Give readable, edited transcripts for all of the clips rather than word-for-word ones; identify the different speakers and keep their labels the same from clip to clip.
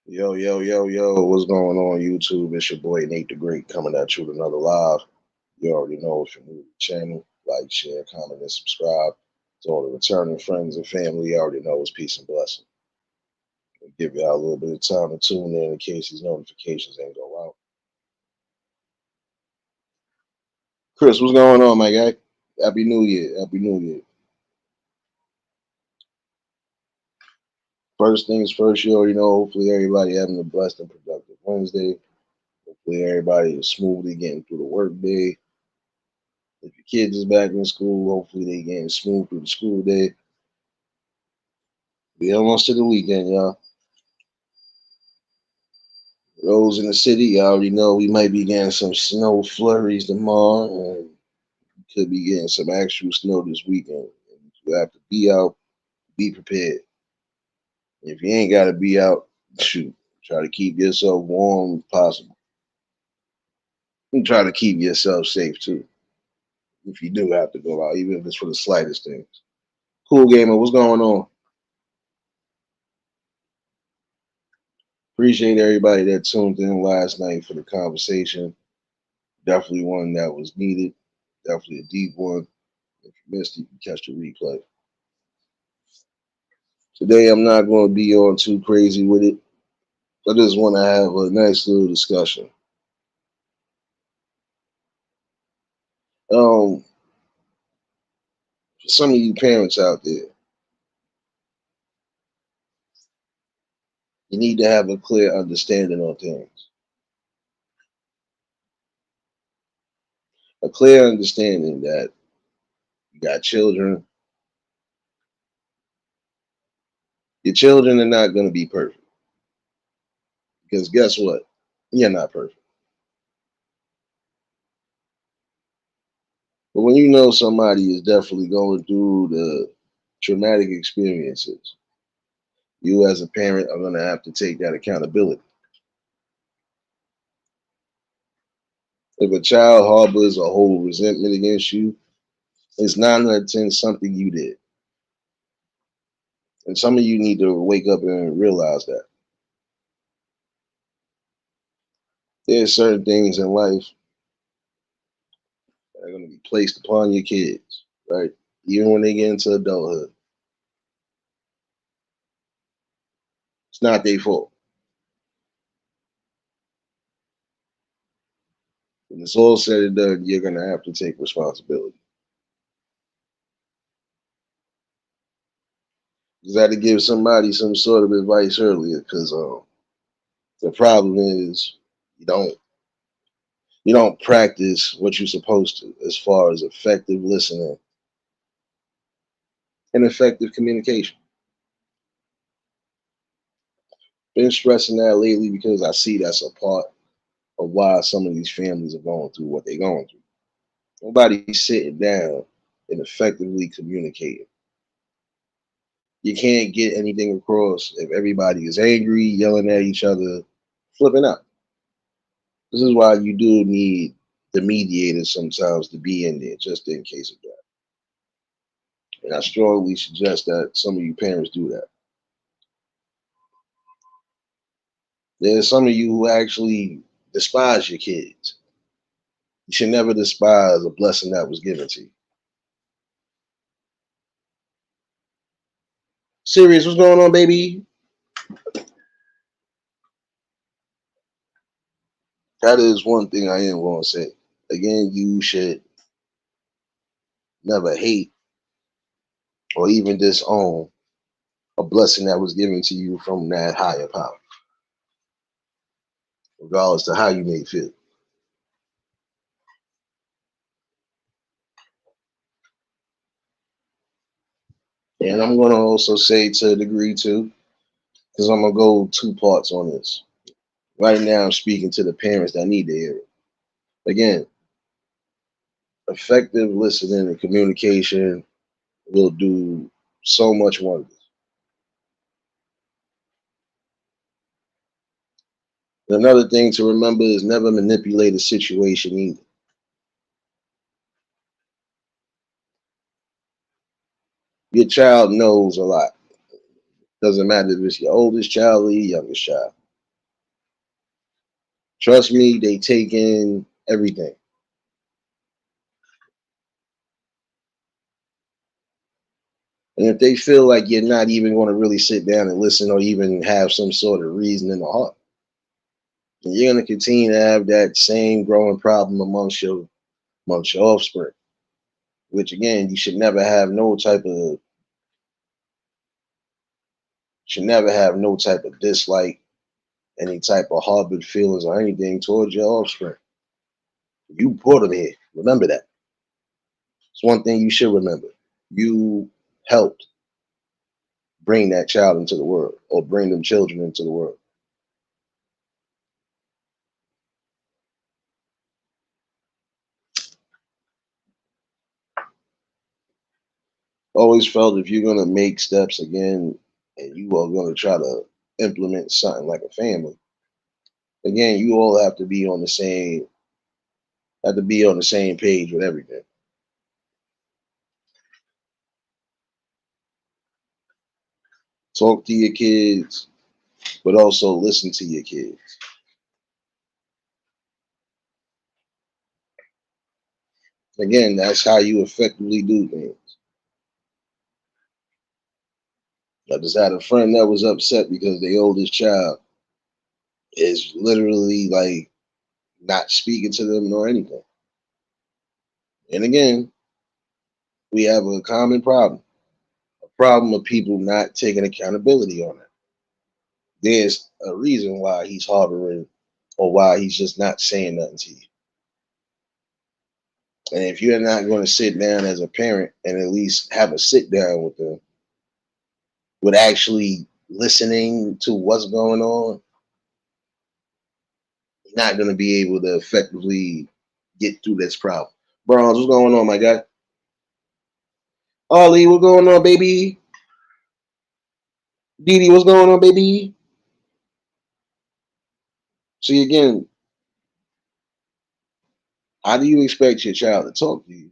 Speaker 1: Yo, yo, yo, yo, what's going on YouTube? It's your boy Nate the Great coming at you with another live. You already know if you're new to the channel, like, share, comment, and subscribe. To all the returning friends and family, you already know it's peace and blessing. I'll give y'all a little bit of time to tune in case these notifications ain't go out. Chris, what's going on, my guy? Happy New Year. Happy New Year. First things first, you already know, hopefully everybody having a blessed and productive Wednesday. Hopefully everybody is smoothly getting through the work day. If your kids is back in school, hopefully they getting smooth through the school day. We almost to the weekend, y'all. Those in the city, you already know we might be getting some snow flurries tomorrow, and could be getting some actual snow this weekend. And you have to be out, be prepared. If you ain't got to be out, shoot, try to keep yourself warm if possible. And try to keep yourself safe too. If you do have to go out, even if it's for the slightest things. Cool gamer, what's going on? Appreciate everybody that tuned in last night for the conversation. Definitely one that was needed. Definitely a deep one. If you missed it, you can catch the replay. Today, I'm not going to be on too crazy with it. I just want to have a nice little discussion. For some of you parents out there, you need to have a clear understanding on things. A clear understanding that you got children. Your children are not going to be perfect. Because guess what? You're not perfect. But when you know somebody is definitely going through the traumatic experiences, you as a parent are going to have to take that accountability. If a child harbors a whole resentment against you, it's 9 out of 10 something you did. And some of you need to wake up and realize that. There's certain things in life that are going to be placed upon your kids, right? Even when they get into adulthood. It's not their fault. When it's all said and done, you're going to have to take responsibility. Just had to give somebody some sort of advice earlier because the problem is you don't you don't practice what you're supposed to as far as effective listening and effective communication. Been stressing that lately because I see that's a part of why some of these families are going through what they're going through. Nobody's sitting down and effectively communicating. You can't get anything across if everybody is angry, yelling at each other, flipping out. This is why you do need the mediators sometimes to be in there just in case of that. And I strongly suggest that some of you parents do that. There's some of you who actually despise your kids. You should never despise a blessing that was given to you. Serious, what's going on, baby? That is one thing I am going to say. Again, you should never hate or even disown a blessing that was given to you from that higher power, regardless to how you may feel. And I'm going to also say to a degree too, because I'm going to go two parts on this. Right now, I'm speaking to the parents that need to hear it. Again, effective listening and communication will do so much wonders. Another thing to remember is never manipulate a situation either. Your child knows a lot. Doesn't matter if it's your oldest child or your youngest child. Trust me, they take in everything. And if they feel like you're not even going to really sit down and listen or even have some sort of reason in the heart, then you're going to continue to have that same growing problem amongst your offspring. Which again, you should never have no type of dislike, any type of harbored feelings or anything towards your offspring. You brought them here. Remember that. It's one thing you should remember. You helped bring that child into the world or bring them children into the world. Always felt if you're going to make steps again and you are going to try to implement something like a family, again, you all have to be on the same page with everything. Talk to your kids, but also listen to your kids. Again, that's how you effectively do things. I just had a friend that was upset because the oldest child is literally like not speaking to them nor anything. And again, we have a common problem, a problem of people not taking accountability on it. There's a reason why he's harboring or why he's just not saying nothing to you. And if you're not going to sit down as a parent and at least have a sit down with them, with actually listening to what's going on, you're not going to be able to effectively get through this problem. Bronze, what's going on, my guy? Ollie, what's going on, baby? Didi, what's going on, baby? See, again, how do you expect your child to talk to you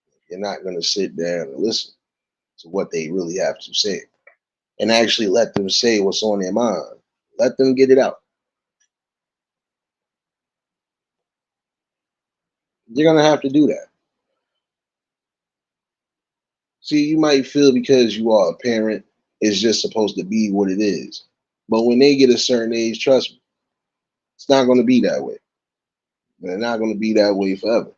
Speaker 1: if you're not going to sit down and listen to what they really have to say and actually let them say what's on their mind? Let them get it out. You're going to have to do that. See, you might feel because you are a parent, it's just supposed to be what it is. But when they get a certain age, trust me, it's not going to be that way. They're not going to be that way forever.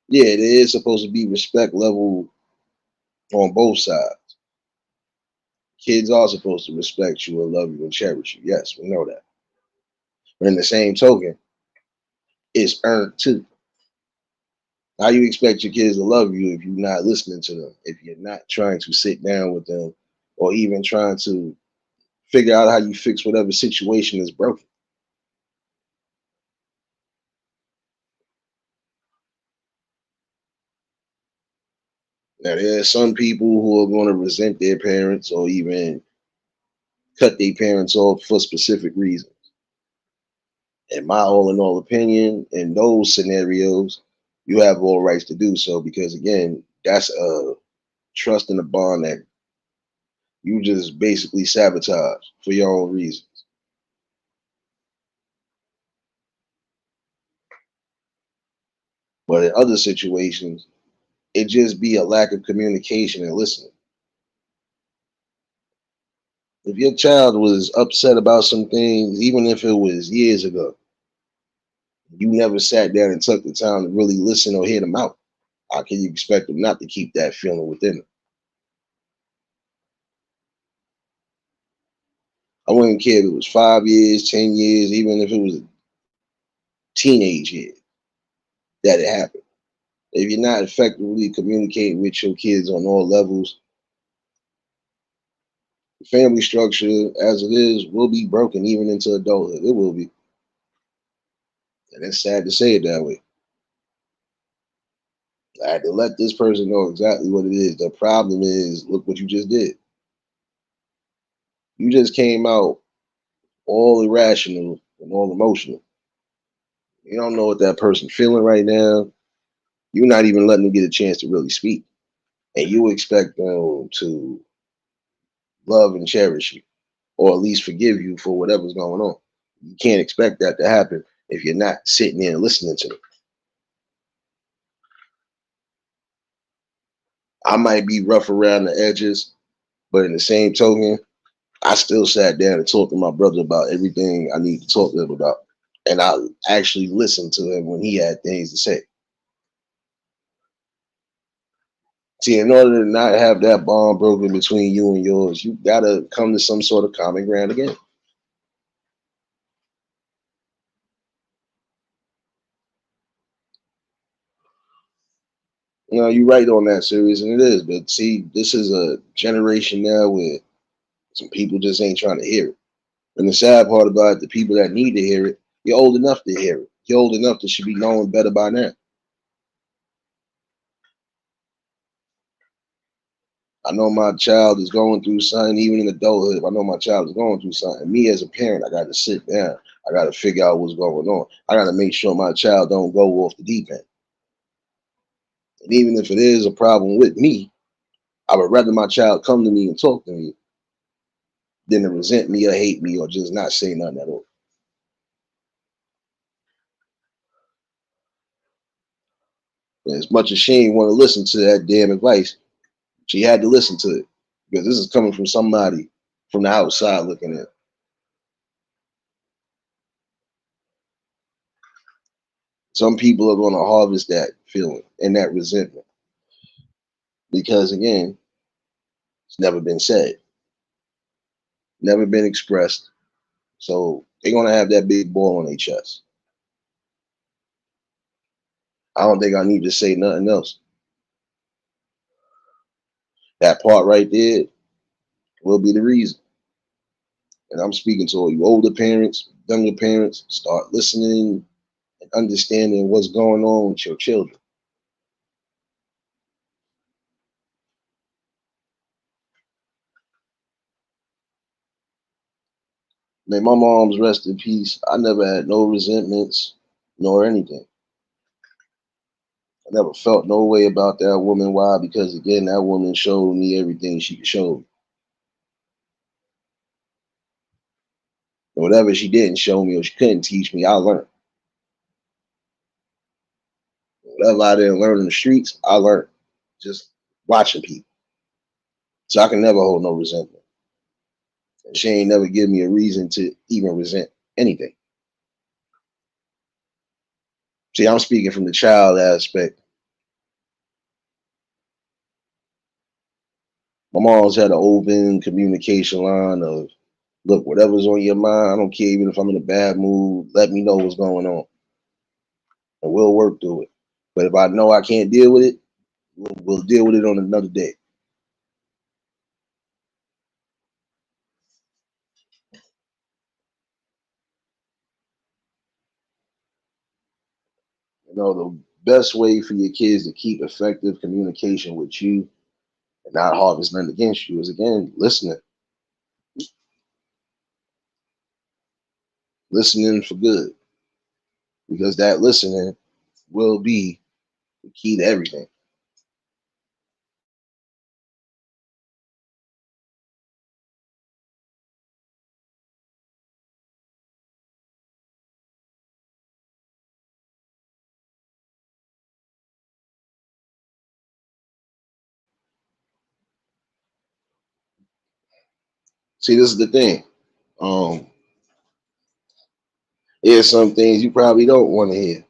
Speaker 1: Yeah, there is supposed to be respect level on both sides. Kids are supposed to respect you and love you and cherish you. Yes, we know that. But in the same token, it's earned too. How you expect your kids to love you if you're not listening to them, if you're not trying to sit down with them, or even trying to figure out how you fix whatever situation is broken? Now, there are some people who are going to resent their parents or even cut their parents off for specific reasons. In my all in all opinion, in those scenarios, you have all rights to do so because, again, that's a trust and a bond that you just basically sabotage for your own reasons. But in other situations, it just be a lack of communication and listening. If your child was upset about some things, even if it was years ago, you never sat down and took the time to really listen or hear them out. How can you expect them not to keep that feeling within them? I wouldn't care if it was 5 years, 10 years, even if it was a teenage year that it happened. If you're not effectively communicating with your kids on all levels, the family structure as it is will be broken even into adulthood. It will be. And it's sad to say it that way. I had to let this person know exactly what it is. The problem is, look what you just did. You just came out all irrational and all emotional. You don't know what that person's feeling right now. You're not even letting them get a chance to really speak. And you expect them to love and cherish you, or at least forgive you for whatever's going on. You can't expect that to happen if you're not sitting there and listening to them. I might be rough around the edges, but in the same token, I still sat down and talked to my brother about everything I need to talk to him about. And I actually listened to him when he had things to say. See, in order to not have that bond broken between you and yours, you gotta come to some sort of common ground again. You know, you're right on that series, and it is. But see, this is a generation now where some people just ain't trying to hear it. And the sad part about it, the people that need to hear it, you're old enough to hear it. You're old enough to should be knowing better by now. I know my child is going through something, even in adulthood. If I know my child is going through something, me as a parent, I got to sit down. I got to figure out what's going on. I got to make sure my child don't go off the deep end. And even if it is a problem with me, I would rather my child come to me and talk to me than to resent me or hate me or just not say nothing at all. And as much as she ain't want to listen to that damn advice, she had to listen to it because this is coming from somebody from the outside looking in. Some people are going to harvest that feeling and that resentment because, again, it's never been said, never been expressed. So they're going to have that big ball on their chest. I don't think I need to say nothing else. That part right there will be the reason. And I'm speaking to all you older parents, younger parents, start listening and understanding what's going on with your children. May my mom's rest in peace. I never had no resentments nor anything. I never felt no way about that woman. Why? Because again, that woman showed me everything she could show me. And whatever she didn't show me or she couldn't teach me, I learned. Whatever I didn't learn in the streets, I learned just watching people. So I can never hold no resentment. And she ain't never give me a reason to even resent anything. See, I'm speaking from the child aspect. My mom's had an open communication line of, look, whatever's on your mind, I don't care even if I'm in a bad mood, let me know what's going on. And we'll work through it. But if I know I can't deal with it, we'll deal with it on another day. You know, the best way for your kids to keep effective communication with you and not harvest nothing against you is again listening. Listening for good. Because that listening will be the key to everything. See, this is the thing. Um, there's some things you probably don't want to hear,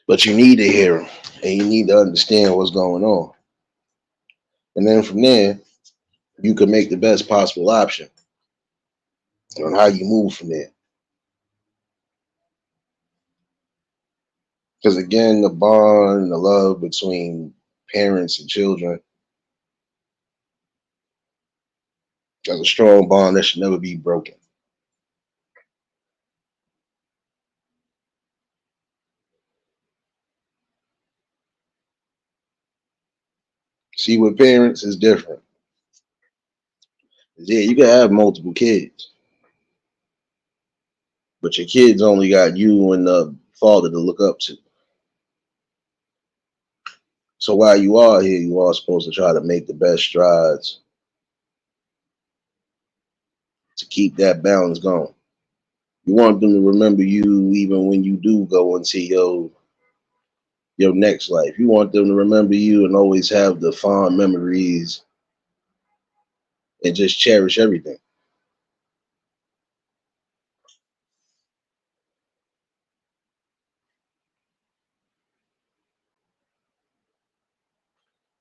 Speaker 1: but you need to hear them, and you need to understand what's going on. And then from there, you can make the best possible option on how you move from there. Because again, the bond, the love between parents and children is a strong bond that should never be broken. See, with parents, is different. Yeah, you can have multiple kids, but your kids only got you and the father to look up to. So while you are here, you are supposed to try to make the best strides to keep that balance going. You want them to remember you even when you do go into your next life. You want them to remember you and always have the fond memories and just cherish everything.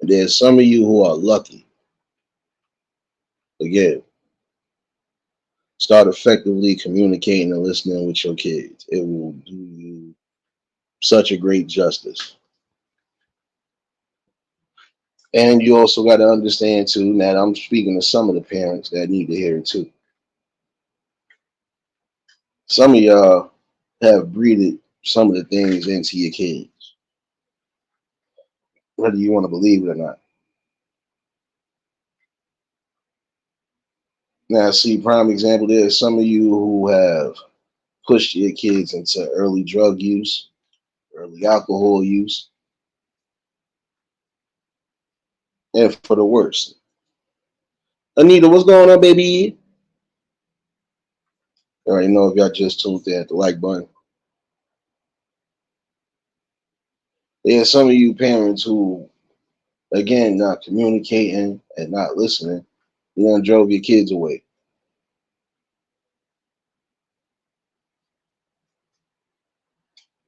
Speaker 1: And there's some of you who are lucky. Again, start effectively communicating and listening with your kids. It will do you such a great justice. And you also got to understand too that I'm speaking to some of the parents that need to hear it too. Some of y'all have breeded some of the things into your kids, whether you want to believe it or not. Now, see, prime example, there's some of you who have pushed your kids into early drug use, early alcohol use, and for the worst. Anita, what's going on, baby? I already know if y'all just tuned in at the like button. There's some of you parents who, again, not communicating and not listening, you done drove your kids away.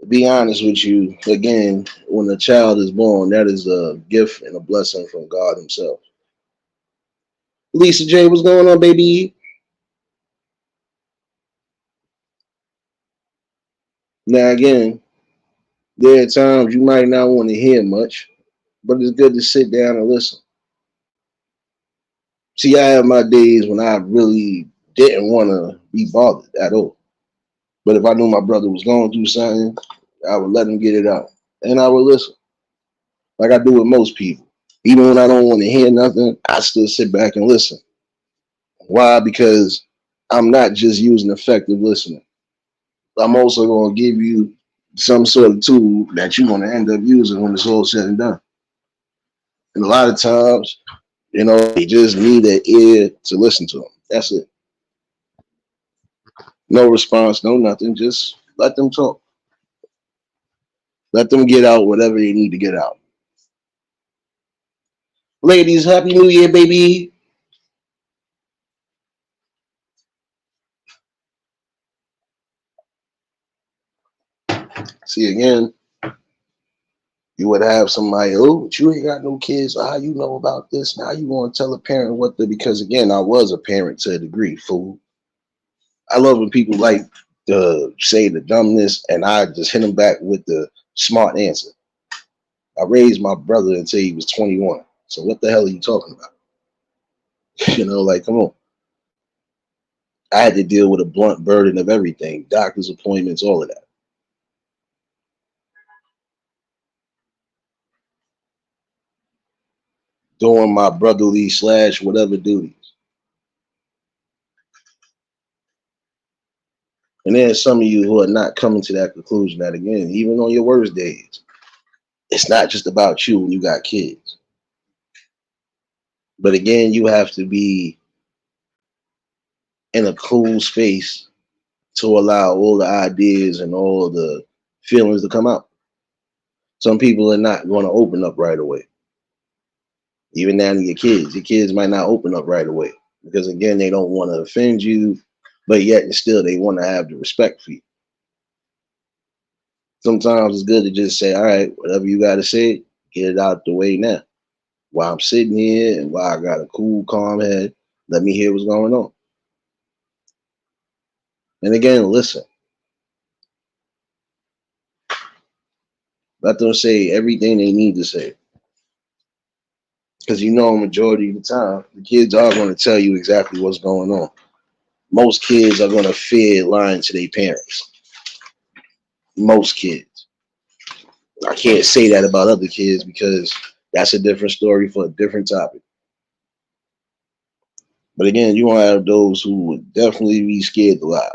Speaker 1: To be honest with you, again, when a child is born, that is a gift and a blessing from God Himself. Lisa J, what's going on, baby? Now, again, there are times you might not want to hear much, but it's good to sit down and listen. See, I have my days when I really didn't want to be bothered at all. But if I knew my brother was going through something, I would let him get it out. And I would listen, like I do with most people. Even when I don't want to hear nothing, I still sit back and listen. Why? Because I'm not just using effective listening. I'm also going to give you some sort of tool that you're going to end up using when it's all said and done. And a lot of times, they just need an ear to listen to them. That's it. No response, no nothing. Just let them talk. Let them get out whatever they need to get out. Ladies, Happy New Year, baby. See, again, you would have somebody, oh, but you ain't got no kids. How you know about this? Now you want to tell a parent what the, because again, I was a parent to a degree, fool. I love when people like to say the dumbness and I just hit them back with the smart answer. I raised my brother until he was 21. So what the hell are you talking about? Like, come on. I had to deal with a blunt burden of everything, doctor's appointments, all of that. Doing my brotherly slash whatever duties. And then some of you who are not coming to that conclusion that, again, even on your worst days, it's not just about you when you got kids. But again, you have to be in a cool space to allow all the ideas and all the feelings to come out. Some people are not going to open up right away. Even down to your kids. Your kids might not open up right away because, again, they don't want to offend you, but yet and still they want to have the respect for you. Sometimes it's good to just say, all right, whatever you got to say, get it out the way now. While I'm sitting here and while I got a cool, calm head, let me hear what's going on. And again, listen. Let them say everything they need to say. Because majority of the time, the kids are going to tell you exactly what's going on. Most kids are going to fear lying to their parents. Most kids. I can't say that about other kids because that's a different story for a different topic. But again, you want to have those who would definitely be scared to lie.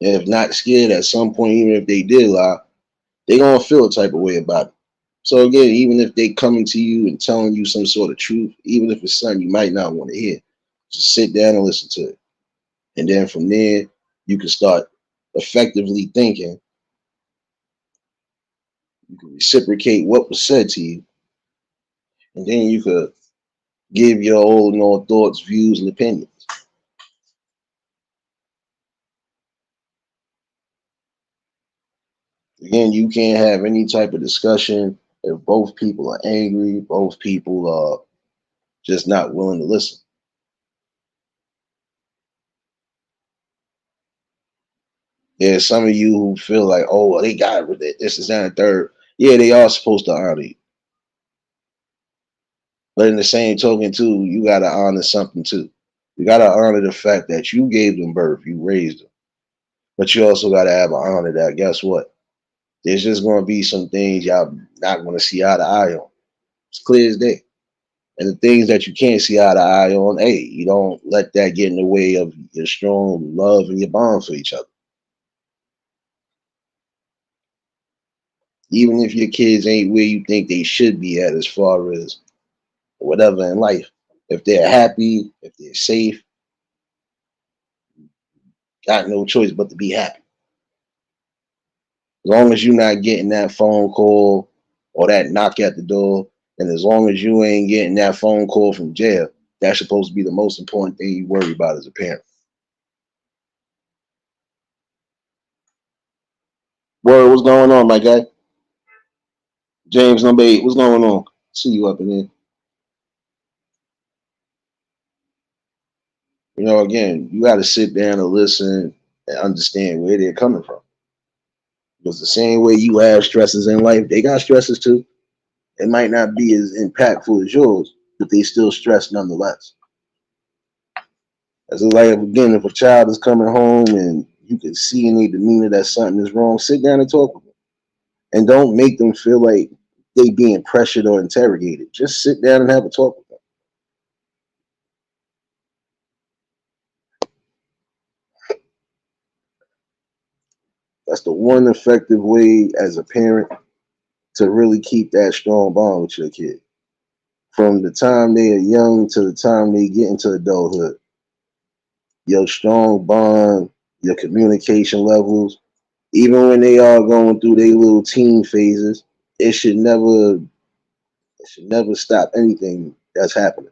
Speaker 1: And if not scared at some point, even if they did lie, they're going to feel a type of way about it. So again, even if they coming to you and telling you some sort of truth, even if it's something you might not want to hear, just sit down and listen to it. And then from there, you can start effectively thinking. You can reciprocate what was said to you, and then you could give your own thoughts, views, and opinions. Again, you can't have any type of discussion if both people are angry, both people are just not willing to listen. There's some of you who feel like, oh, well, they got it with it. This is that and third. Yeah, they are supposed to honor you. But in the same token, too, you got to honor something, too. You got to honor the fact that you gave them birth, you raised them. But you also got to have an honor that, guess what? There's just going to be some things y'all not going to see eye to eye on. It's clear as day. And the things that you can't see eye to eye on, hey, you don't let that get in the way of your strong love and your bond for each other. Even if your kids ain't where you think they should be at as far as whatever in life. If they're happy, if they're safe, got no choice but to be happy. As long as you're not getting that phone call or that knock at the door, and as long as you ain't getting that phone call from jail, that's supposed to be the most important thing you worry about as a parent. Word, what's going on, my guy? James number 8, what's going on? See you up in there. Again, you got to sit down and listen and understand where they're coming from. Because the same way you have stresses in life, they got stresses too. It might not be as impactful as yours, but they still stress nonetheless. As like again, if a child is coming home and you can see in their demeanor that something is wrong, sit down and talk with them, and don't make them feel like they being pressured or interrogated. Just sit down and have a talk with them. That's the one effective way as a parent to really keep that strong bond with your kid. From the time they are young to the time they get into adulthood, your strong bond, your communication levels, even when they are going through their little teen phases, it should never stop anything that's happening.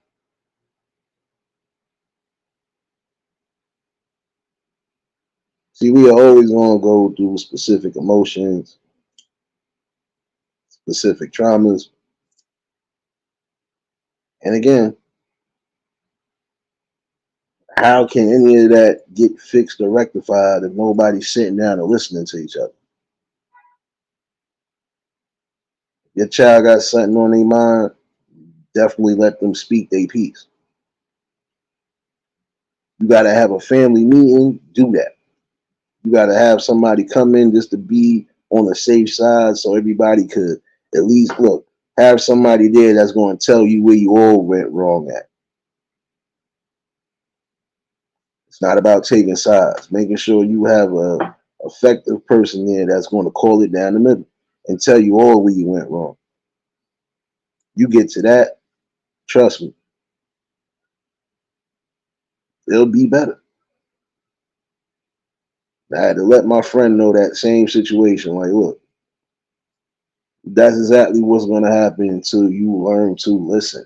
Speaker 1: See, we are always going to go through specific emotions, specific traumas, and again, how can any of that get fixed or rectified if nobody's sitting down and listening to each other? Your child got something on their mind, definitely let them speak their piece. You got to have a family meeting, do that. You got to have somebody come in just to be on the safe side so everybody could at least look, have somebody there that's going to tell you where you all went wrong at. It's not about taking sides, making sure you have a effective person there that's going to call it down the middle and tell you all where you went wrong. You get to that, trust me, it'll be better. I had to let my friend know that same situation. Like, look, that's exactly what's going to happen until you learn to listen.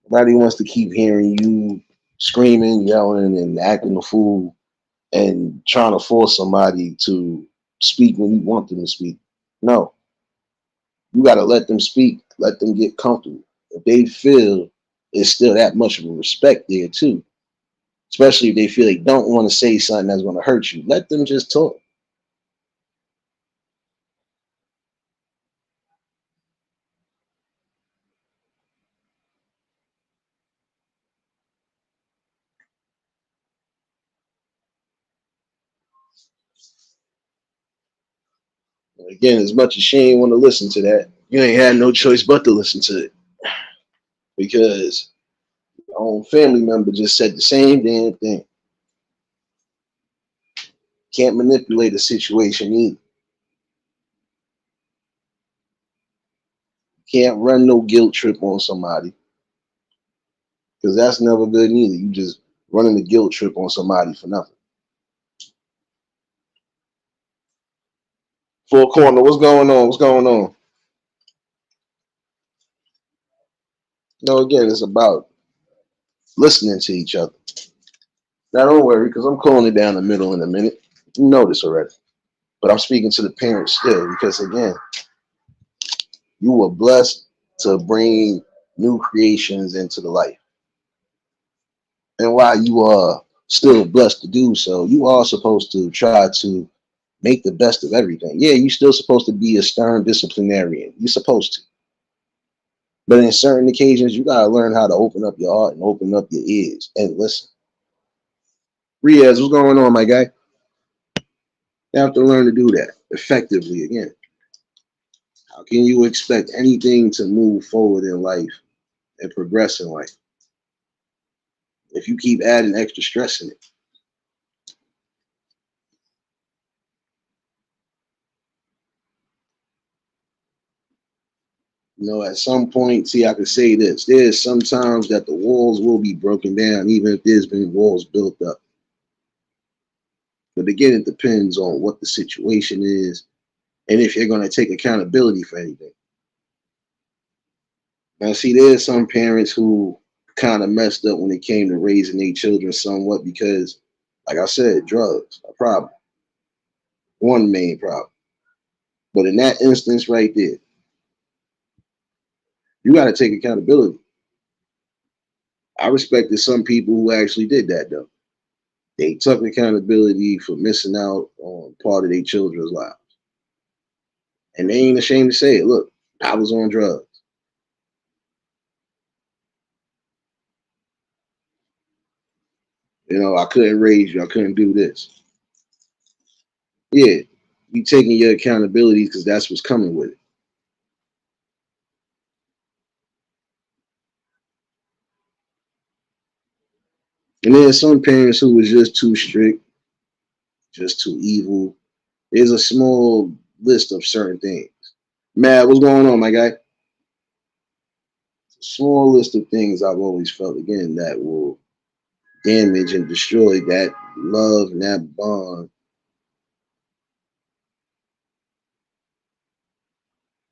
Speaker 1: Nobody wants to keep hearing you screaming, yelling, and acting a fool and trying to force somebody to speak when you want them to speak. No, you got to let them speak, let them get comfortable. If they feel it's still that much of a respect there too, especially if they feel they don't want to say something that's going to hurt you, let them just talk. Again, as much as she ain't want to listen to that, you ain't had no choice but to listen to it because your own family member just said the same damn thing. Can't manipulate a situation either. Can't run no guilt trip on somebody because that's never good neither. You just running the guilt trip on somebody for nothing. Four corner, what's going on? What's going on? No, again, it's about listening to each other. Now, don't worry, because I'm calling it down the middle in a minute. You know this already. But I'm speaking to the parents still, because again, you were blessed to bring new creations into the life. And while you are still blessed to do so, you are supposed to try to make the best of everything. Yeah, you're still supposed to be a stern disciplinarian. You're supposed to. But in certain occasions, you gotta learn how to open up your heart and open up your ears and listen. Riaz, what's going on, my guy? You have to learn to do that effectively again. How can you expect anything to move forward in life and progress in life if you keep adding extra stress in it? You know, at some point, see, I can say this. There's sometimes that the walls will be broken down, even if there's been walls built up. But again, it depends on what the situation is and if you're going to take accountability for anything. Now, see, there's some parents who kind of messed up when it came to raising their children somewhat because, like I said, drugs, a problem, one main problem. But in that instance right there, you got to take accountability. I respected some people who actually did that, though. They took accountability for missing out on part of their children's lives. And they ain't ashamed to say it. Look, I was on drugs. You know, I couldn't raise you. I couldn't do this. Yeah, you taking your accountability because that's what's coming with it. And then some parents who was just too strict, just too evil. There's a small list of certain things. Matt, what's going on, my guy? Small list of things I've always felt again that will damage and destroy that love and that bond.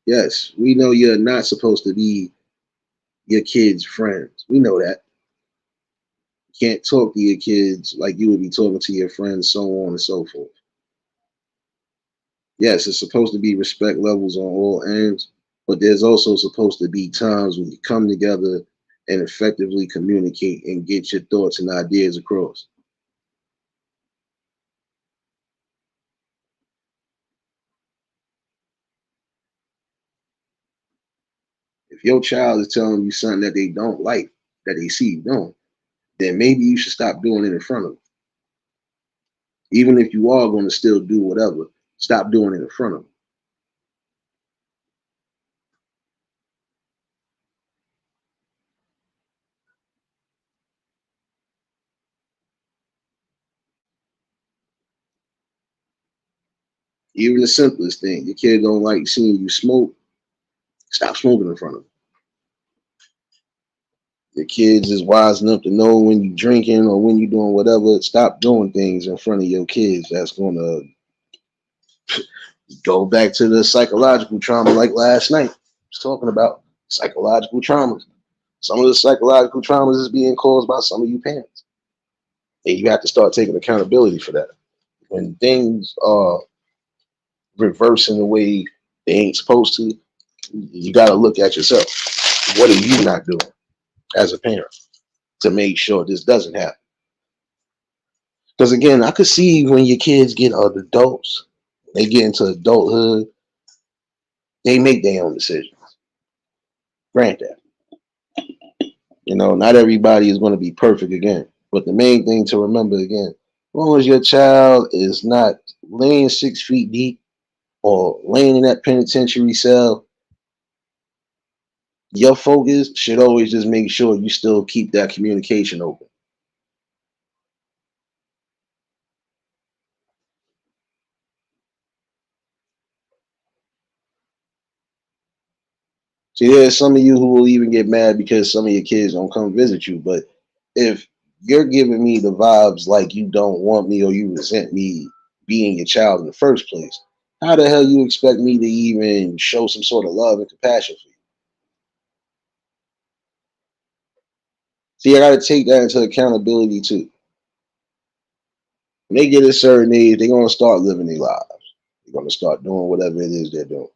Speaker 1: Yes, we know you're not supposed to be your kids' friends. We know that. You can't talk to your kids like you would be talking to your friends, so on and so forth. Yes, it's supposed to be respect levels on all ends, but there's also supposed to be times when you come together and effectively communicate and get your thoughts and ideas across. If your child is telling you something that they don't like, that they see you doing, then maybe you should stop doing it in front of them. Even if you are going to still do whatever, stop doing it in front of them. Even the simplest thing, your kid don't like seeing you smoke, stop smoking in front of them. Your kids is wise enough to know when you drinking or when you doing whatever. Stop doing things in front of your kids. That's gonna go back to the psychological trauma like last night. I was talking about psychological traumas. Some of the psychological traumas is being caused by some of you parents. And you have to start taking accountability for that. When things are reversing the way they ain't supposed to, you got to look at yourself. What are you not doing as a parent to make sure this doesn't happen? Because again, I could see when your kids get adults, they get into adulthood, they make their own decisions. Grant that. You know, not everybody is going to be perfect again. But the main thing to remember again, as long as your child is not laying 6 feet deep or laying in that penitentiary cell, your focus should always just make sure you still keep that communication open. See, there's some of you who will even get mad because some of your kids don't come visit you. But if You're giving me the vibes like you don't want me or you resent me being your child in the first place. How the hell you expect me to even show some sort of love and compassion for you? See, I gotta take that into accountability too. When they get a certain age, they're gonna start living their lives. They're gonna start doing whatever it is they're doing.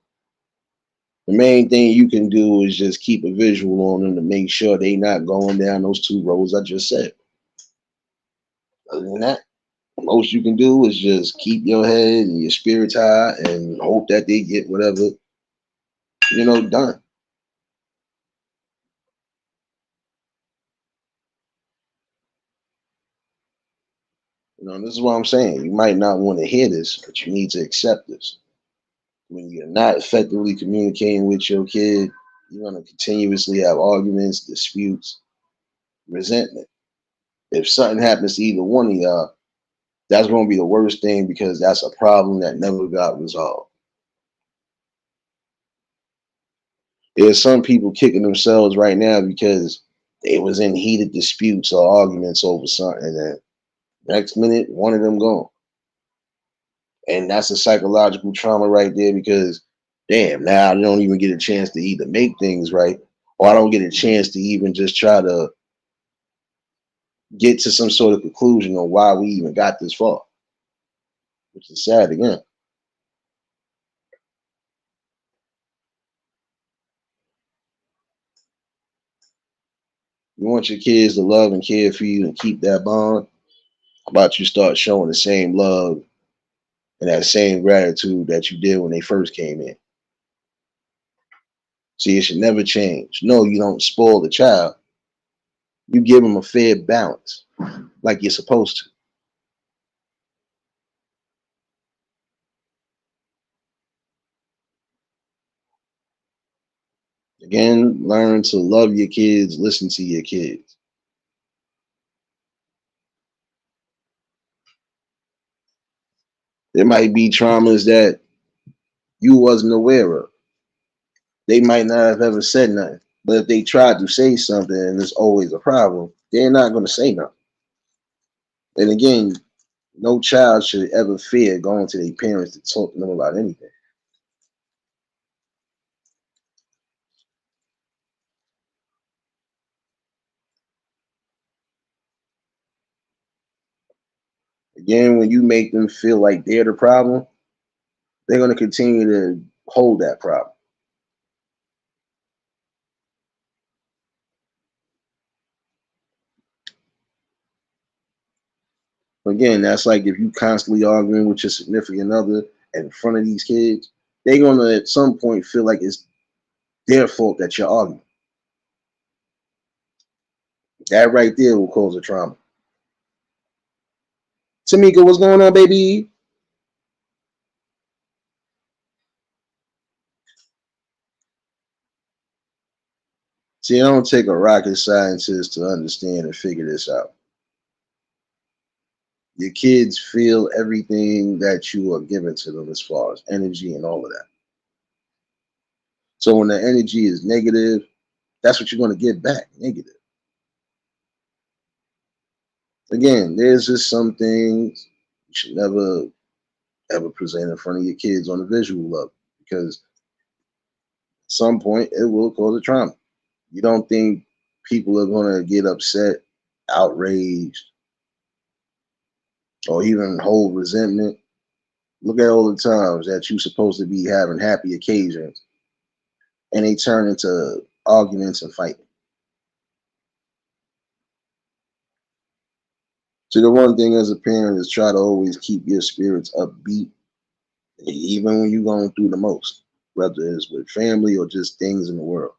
Speaker 1: The main thing you can do is just keep a visual on them to make sure they not going down those two roads I just said. Other than that, most you can do is just keep your head and your spirits high and hope that they get whatever, done. This is what I'm saying. You might not want to hear this, but you need to accept this. When you're not effectively communicating with your kid, you're going to continuously have arguments, disputes, resentment. If something happens to either one of y'all, that's going to be the worst thing because that's a problem that never got resolved. There's some people kicking themselves right now because they was in heated disputes or arguments over something, and then next minute one of them gone. And that's a psychological trauma right there because damn, now I don't even get a chance to either make things right or I don't get a chance to even just try to get to some sort of conclusion on why we even got this far, which is sad again. You want your kids to love and care for you and keep that bond. How about you start showing the same love and that same gratitude that you did when they first came in? See, it should never change. No, you don't spoil the child. You give them a fair balance like you're supposed to. Again, learn to love your kids, listen to your kids. There might be traumas that you wasn't aware of. They might not have ever said nothing. But if they tried to say something and there's always a problem, they're not going to say nothing. And again, no child should ever fear going to their parents to talk to them about anything. Again, when you make them feel like they're the problem, they're going to continue to hold that problem. Again, that's like if you constantly arguing with your significant other in front of these kids, they're going to at some point feel like it's their fault that you're arguing. That right there will cause a trauma. Tamika, what's going on, baby? See, it don't take a rocket scientist to understand and figure this out. Your kids feel everything that you are giving to them as far as energy and all of that. So when the energy is negative, that's what you're going to get back, negative. Again, there's just some things you should never ever present in front of your kids on a visual level because at some point it will cause a trauma. You don't think people are going to get upset, outraged, or even hold resentment? Look at all the times that you're supposed to be having happy occasions and they turn into arguments and fighting. So the one thing as a parent is try to always keep your spirits upbeat, even when you're going through the most, whether it's with family or just things in the world.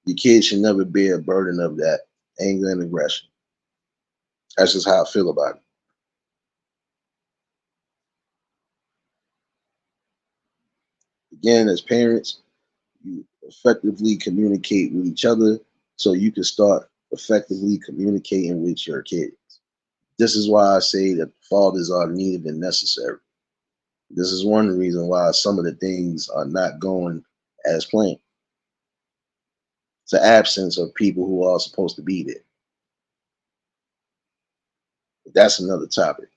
Speaker 1: Your kids should never bear a burden of that anger and aggression. That's just how I feel about it. Again, as parents, you effectively communicate with each other so you can start effectively communicating with your kids. This is why I say that fathers are needed and necessary. This is one reason why some of the things are not going as planned. It's the absence of people who are supposed to be there. That's another topic.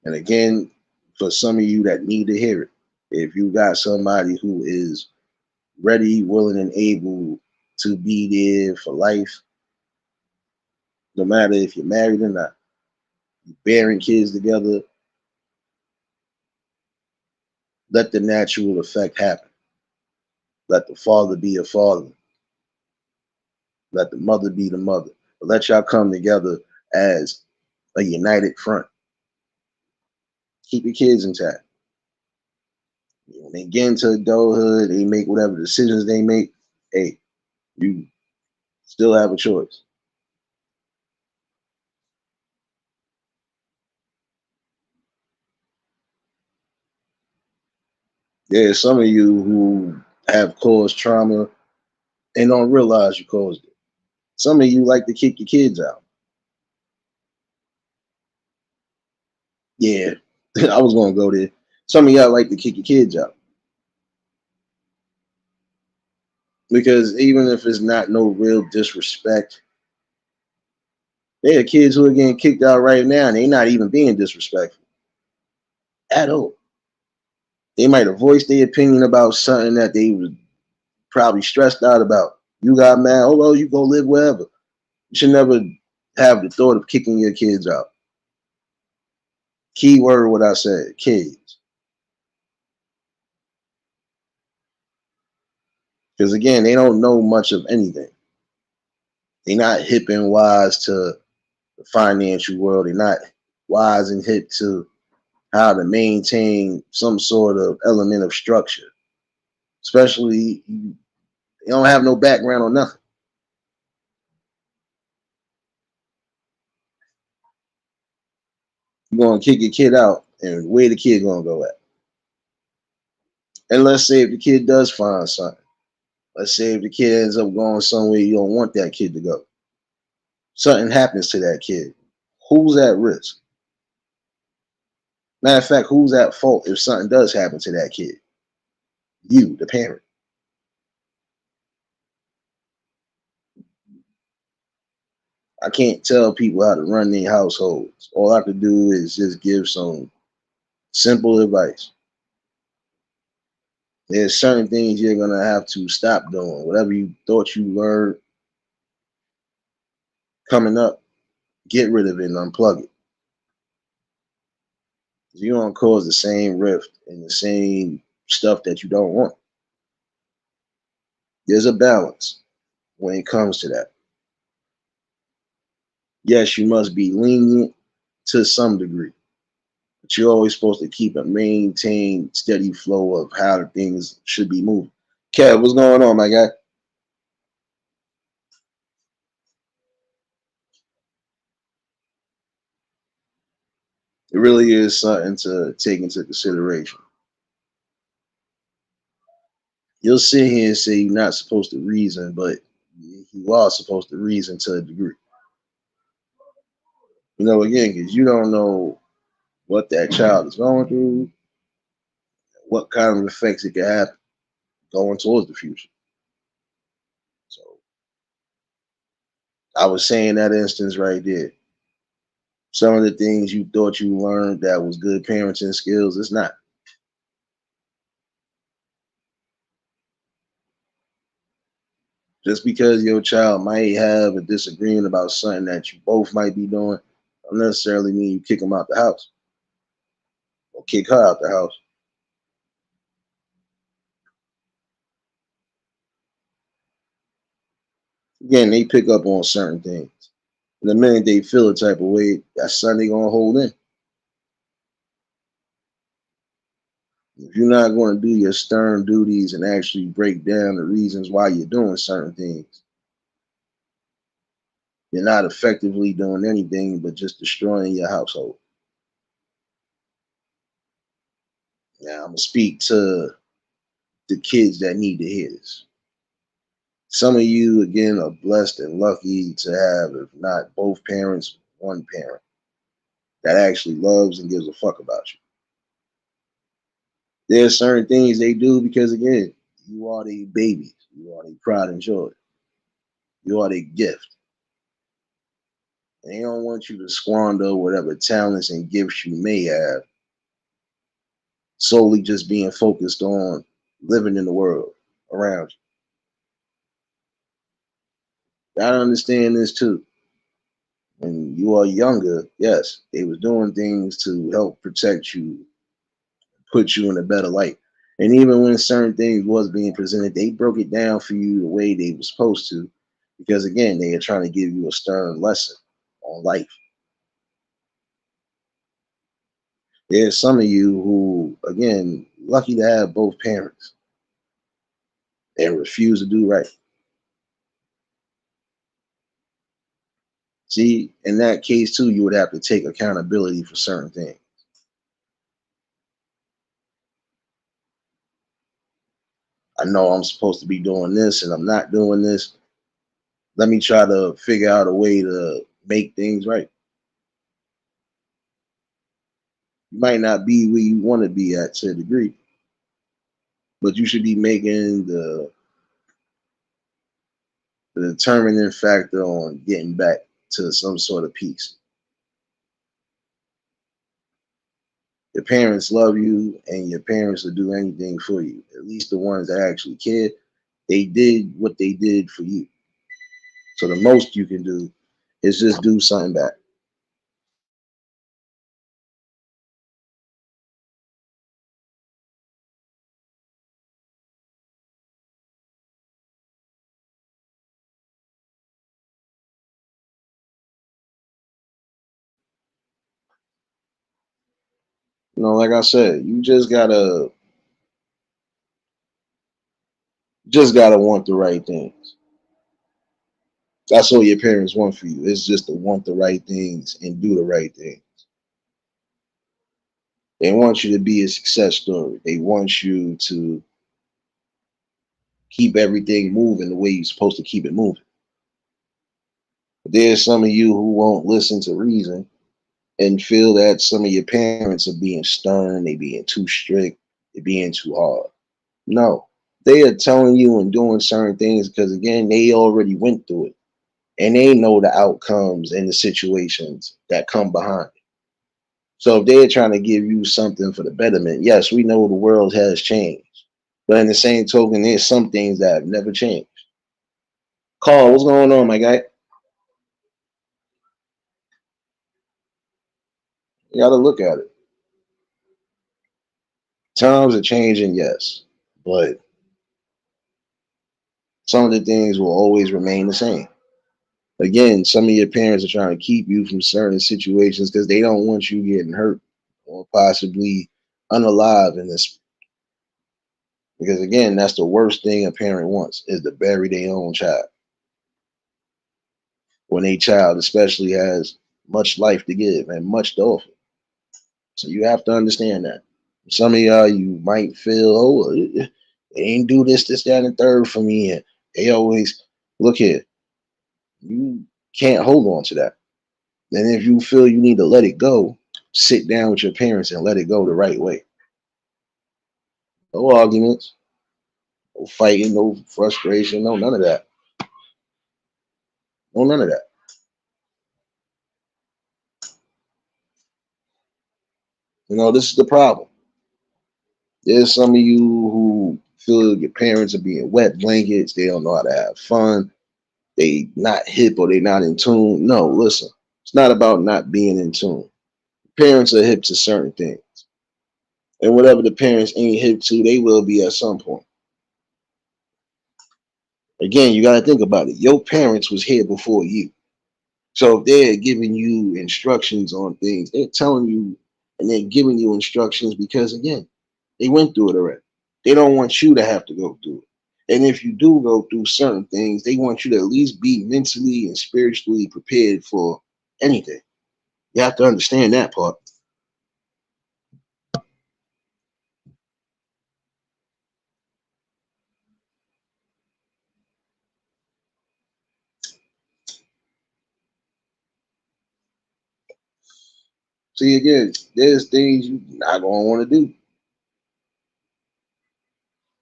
Speaker 1: And again, for some of you that need to hear it, if you got somebody who is ready, willing, and able to be there for life, no matter if you're married or not, you're bearing kids together, let the natural effect happen. Let the father be a father. Let the mother be the mother. But let y'all come together as a united front. Keep your kids intact. When they get into adulthood, they make whatever decisions they make. Hey, you still have a choice. There's some of you who have caused trauma and don't realize you caused it. Some of you like to kick your kids out. Yeah, I was gonna go there. Some of y'all like to kick your kids out because even if it's not no real disrespect, there are kids who are getting kicked out right now and they're not even being disrespectful at all. They might have voiced their opinion about something that they was probably stressed out about. You got mad, oh well, you go live wherever. You should never have the thought of kicking your kids out. Key word what I said, kids. Because again, they don't know much of anything. They're not hip and wise to the financial world. They're not wise and hip to how to maintain some sort of element of structure. Especially, they don't have no background on nothing. You're gonna kick your kid out, and where the kid gonna go at? And let's say if the kid does find something. Let's say if the kid ends up going somewhere you don't want that kid to go. Something happens to that kid. Who's at risk? Matter of fact, who's at fault if something does happen to that kid? You, the parent. I can't tell people how to run their households. All I could do is just give some simple advice. There's certain things you're gonna have to stop doing. Whatever you thought you learned coming up, get rid of it and unplug it. You're gonna cause the same rift and the same stuff that you don't want. There's a balance when it comes to that. Yes, you must be lenient to some degree, but you're always supposed to keep a maintained steady flow of how things should be moving. Kev, what's going on, my guy? It really is something to take into consideration. You'll sit here and say you're not supposed to reason, but you are supposed to reason to a degree. Again, because you don't know what that child is going through, what kind of effects it could have going towards the future. So I was saying that instance right there. Some of the things you thought you learned that was good parenting skills, it's not. Just because your child might have a disagreement about something that you both might be doing, don't necessarily mean you kick them out the house or kick her out the house. Again, they pick up on certain things. And the minute they feel a type of way, that's something they gonna hold in. If you're not going to do your stern duties and actually break down the reasons why you're doing certain things, you're not effectively doing anything but just destroying your household. Now, I'm going to speak to the kids that need to hear this. Some of you, again, are blessed and lucky to have, if not both parents, one parent that actually loves and gives a fuck about you. There are certain things they do because, again, you are their babies, you are their pride and joy. You are the gift. And they don't want you to squander whatever talents and gifts you may have solely just being focused on living in the world around you. Gotta understand this too. When you are younger, yes, they was doing things to help protect you, put you in a better light. And even when certain things was being presented, they broke it down for you the way they were supposed to, because again, they are trying to give you a stern lesson on life. There's some of you who, again, lucky to have both parents and refuse to do right. See, in that case too, you would have to take accountability for certain things. I know I'm supposed to be doing this and I'm not doing this. Let me try to figure out a way to make things right. You might not be where you want to be at to a degree, but you should be making the determining factor on getting back to some sort of peace. Your parents love you, and your parents will do anything for you. At least the ones that actually care. They did what they did for you. So the most you can do is just do something back. Like I said, you just gotta want the right things. That's all your parents want for you. It's just to want the right things and do the right thing. They want you to be a success story. They want you to keep everything moving the way you're supposed to keep it moving. But there's some of you who won't listen to reason and feel that some of your parents are being stern, they being too strict, they're being too hard. No, they are telling you and doing certain things because again, they already went through it and they know the outcomes and the situations that come behind it. So if they're trying to give you something for the betterment, yes, we know the world has changed. But in the same token, there's some things that have never changed. Carl, what's going on, my guy? You got to look at it. Times are changing, yes, but some of the things will always remain the same. Again, some of your parents are trying to keep you from certain situations because they don't want you getting hurt or possibly unalive in this. Because again, that's the worst thing a parent wants is to bury their own child when a child especially has much life to give and much to offer. So you have to understand that. Some of y'all, you might feel, oh, they ain't do this, this, that, and the third for me. And they always look here. You can't hold on to that. And if you feel you need to let it go, sit down with your parents and let it go the right way. No arguments, no fighting, no frustration, no none of that. No none of that. This is the problem. There's some of you who feel your parents are being wet blankets. They don't know how to have fun. They not hip or they not in tune. No, listen. It's not about not being in tune. Parents are hip to certain things. And whatever the parents ain't hip to, they will be at some point. Again, you got to think about it. Your parents was here before you. So if they're giving you instructions on things, they're telling you and they're giving you instructions because again, they went through it already. They don't want you to have to go through it. And if you do go through certain things, they want you to at least be mentally and spiritually prepared for anything. You have to understand that part. See, again, there's things you're not going to want to do.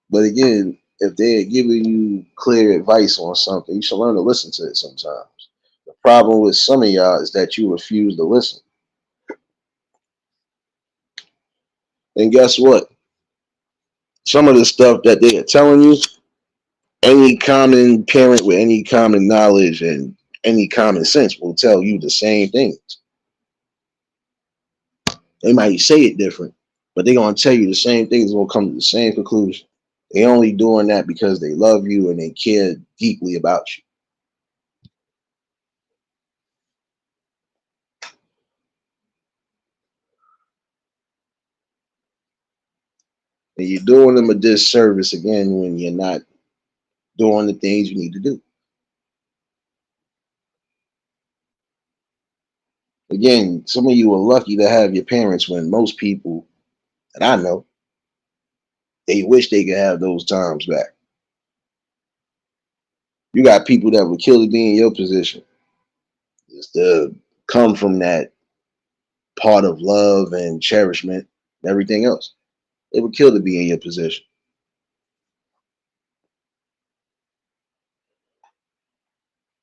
Speaker 1: But again, if they're giving you clear advice on something, you should learn to listen to it sometimes. The problem with some of y'all is that you refuse to listen. And guess what? Some of the stuff that they are telling you, any common parent with any common knowledge and any common sense will tell you the same things. They might say it different, but they're gonna tell you the same things. Will come to the same conclusion. They only doing that because they love you and they care deeply about you. And you're doing them a disservice again when you're not doing the things you need to do. Again, some of you are lucky to have your parents when most people, and I know, they wish they could have those times back. You got people that would kill to be in your position. Just to come from that part of love and cherishment and everything else. They would kill to be in your position.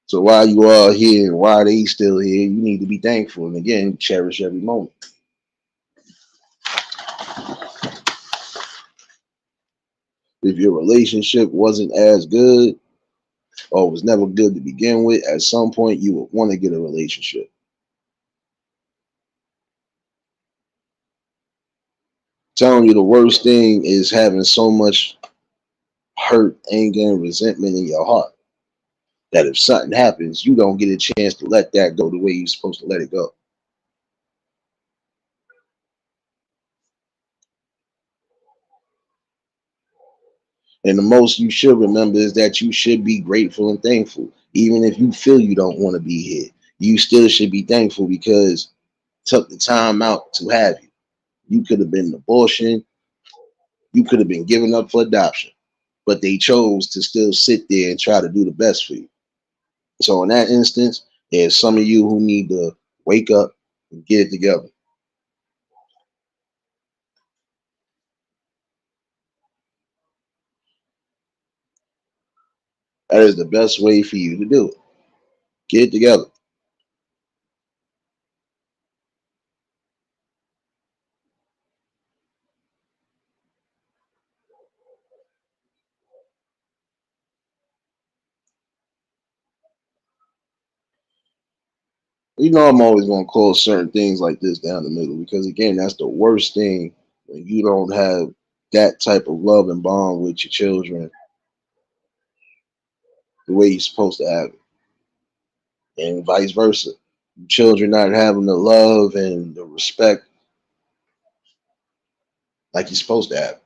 Speaker 1: So while you are here and while they still here, you need to be thankful and again cherish every moment. If your relationship wasn't as good or was never good to begin with, at some point you would want to get a relationship. Telling you the worst thing is having so much hurt, anger, and resentment in your heart that if something happens, you don't get a chance to let that go the way you're supposed to let it go. And the most you should remember is that you should be grateful and thankful. Even if you feel you don't want to be here, you still should be thankful because took the time out to have you. You could have been an abortion, you could have been given up for adoption, but they chose to still sit there and try to do the best for you. So in that instance, there's some of you who need to wake up and get it together. That is the best way for you to do it. Get it together. You know, I'm always going to call certain things like this down the middle because, again, that's the worst thing when you don't have that type of love and bond with your children the way you're supposed to have it, and vice versa. Children not having the love and the respect like you're supposed to have.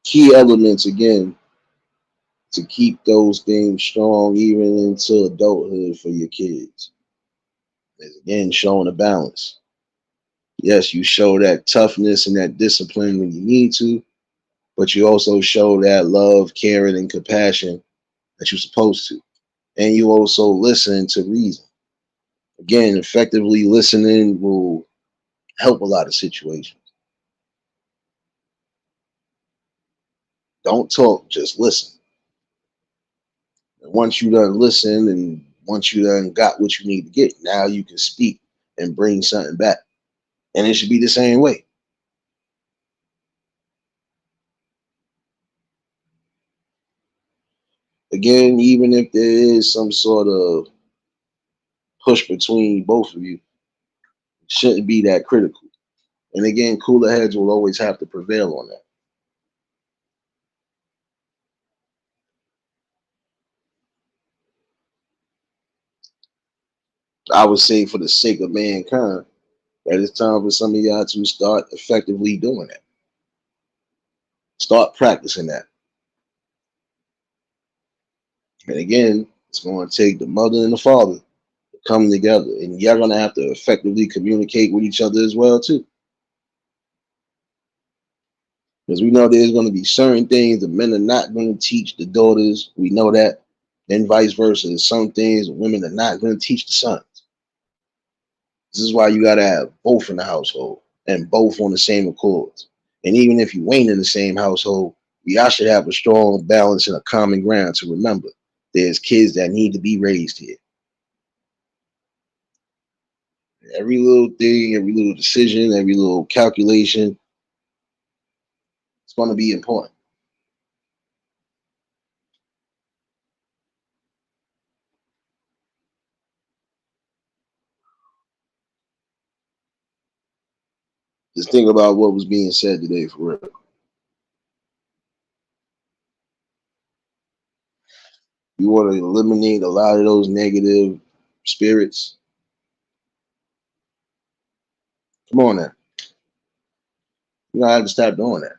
Speaker 1: Key elements, again, to keep those things strong even into adulthood for your kids is, again, showing a balance. Yes, you show that toughness and that discipline when you need to, but you also show that love, caring, and compassion that you're supposed to. And you also listen to reason. Again, effectively listening will help a lot of situations. Don't talk, just listen. And once you done listen and once you done got what you need to get, now you can speak and bring something back. And it should be the same way. Again, even if there is some sort of push between both of you, it shouldn't be that critical. And again, cooler heads will always have to prevail on that. I would say, for the sake of mankind, that it's time for some of y'all to start effectively doing that. Start practicing that. And again, it's going to take the mother and the father to come together, and y'all going to have to effectively communicate with each other as well too. Because we know there's going to be certain things the men are not going to teach the daughters. We know that. And vice versa. There's some things women are not going to teach the sons. This is why you got to have both in the household. and both on the same accords. And even if you ain't in the same household, y'all should have a strong balance and a common ground to remember there's kids that need to be raised here. Every little thing, every little decision, every little calculation, it's going to be important. Just think about what was being said today for real. You want to eliminate a lot of those negative spirits. Come on now. You gotta have to stop doing that.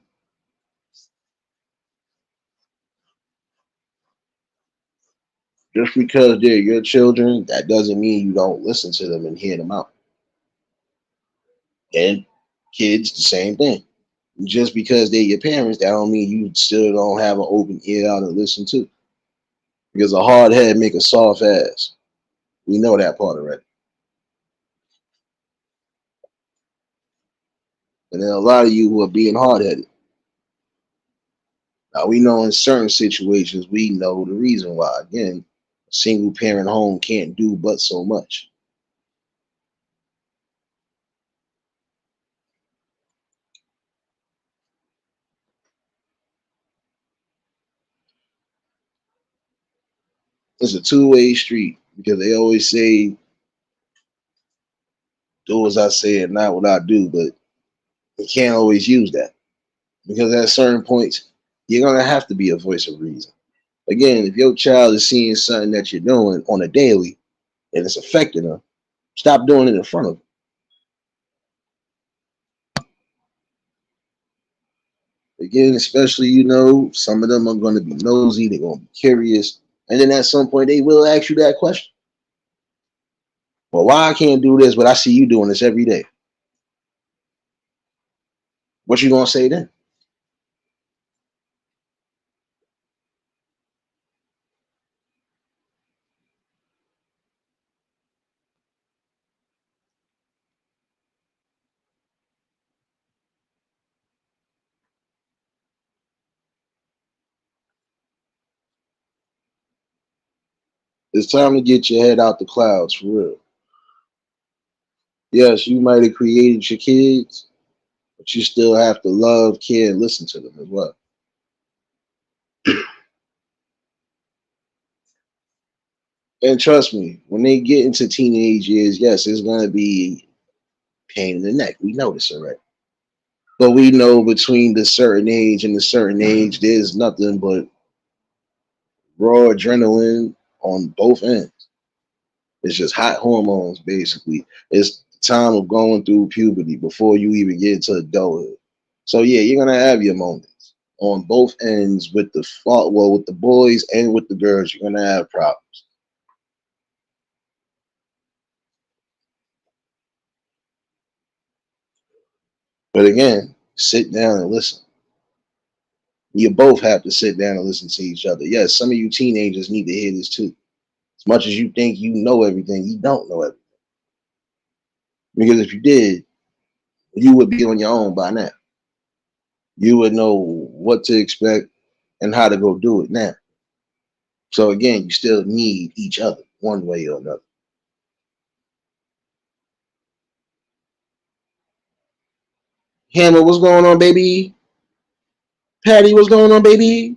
Speaker 1: Just because they're your children, that doesn't mean you don't listen to them and hear them out. And kids, the same thing. Just because they're your parents, that don't mean you still don't have an open ear out and listen to. Because a hard head make a soft ass. We know that part already. And then a lot of you who are being hard headed. Now we know in certain situations we know the reason why. Again, a single parent home can't do but so much. It's a two-way street because they always say, do as I say and not what I do, but you can't always use that. Because at certain points, you're gonna have to be a voice of reason. Again, if your child is seeing something that you're doing on a daily and it's affecting them, stop doing it in front of them. Again, especially some of them are going to be nosy, they're going to be curious, and then at some point they will ask you that question. Well, why I can't do this, but I see you doing this every day? What you gonna say then? It's time to get your head out the clouds for real. Yes, you might have created your kids, but you still have to love, care, and listen to them as well. And trust me, when they get into teenage years, yes, it's gonna be pain in the neck. We know this already. But we know between the certain age and the certain age, there's nothing but raw adrenaline on both ends. It's just hot hormones, basically. It's the time of going through puberty before you even get to adulthood. So yeah, you're gonna have your moments on both ends with the fault. Well, with the boys and with the girls, you're gonna have problems. But again, sit down and listen. You both have to sit down and listen to each other. Yes, some of you teenagers need to hear this too. As much as you think you know everything, you don't know everything. Because if you did, you would be on your own by now. You would know what to expect and how to go do it now. So again, you still need each other one way or another. Hammer, what's going on, baby? Patty, what's going on, baby?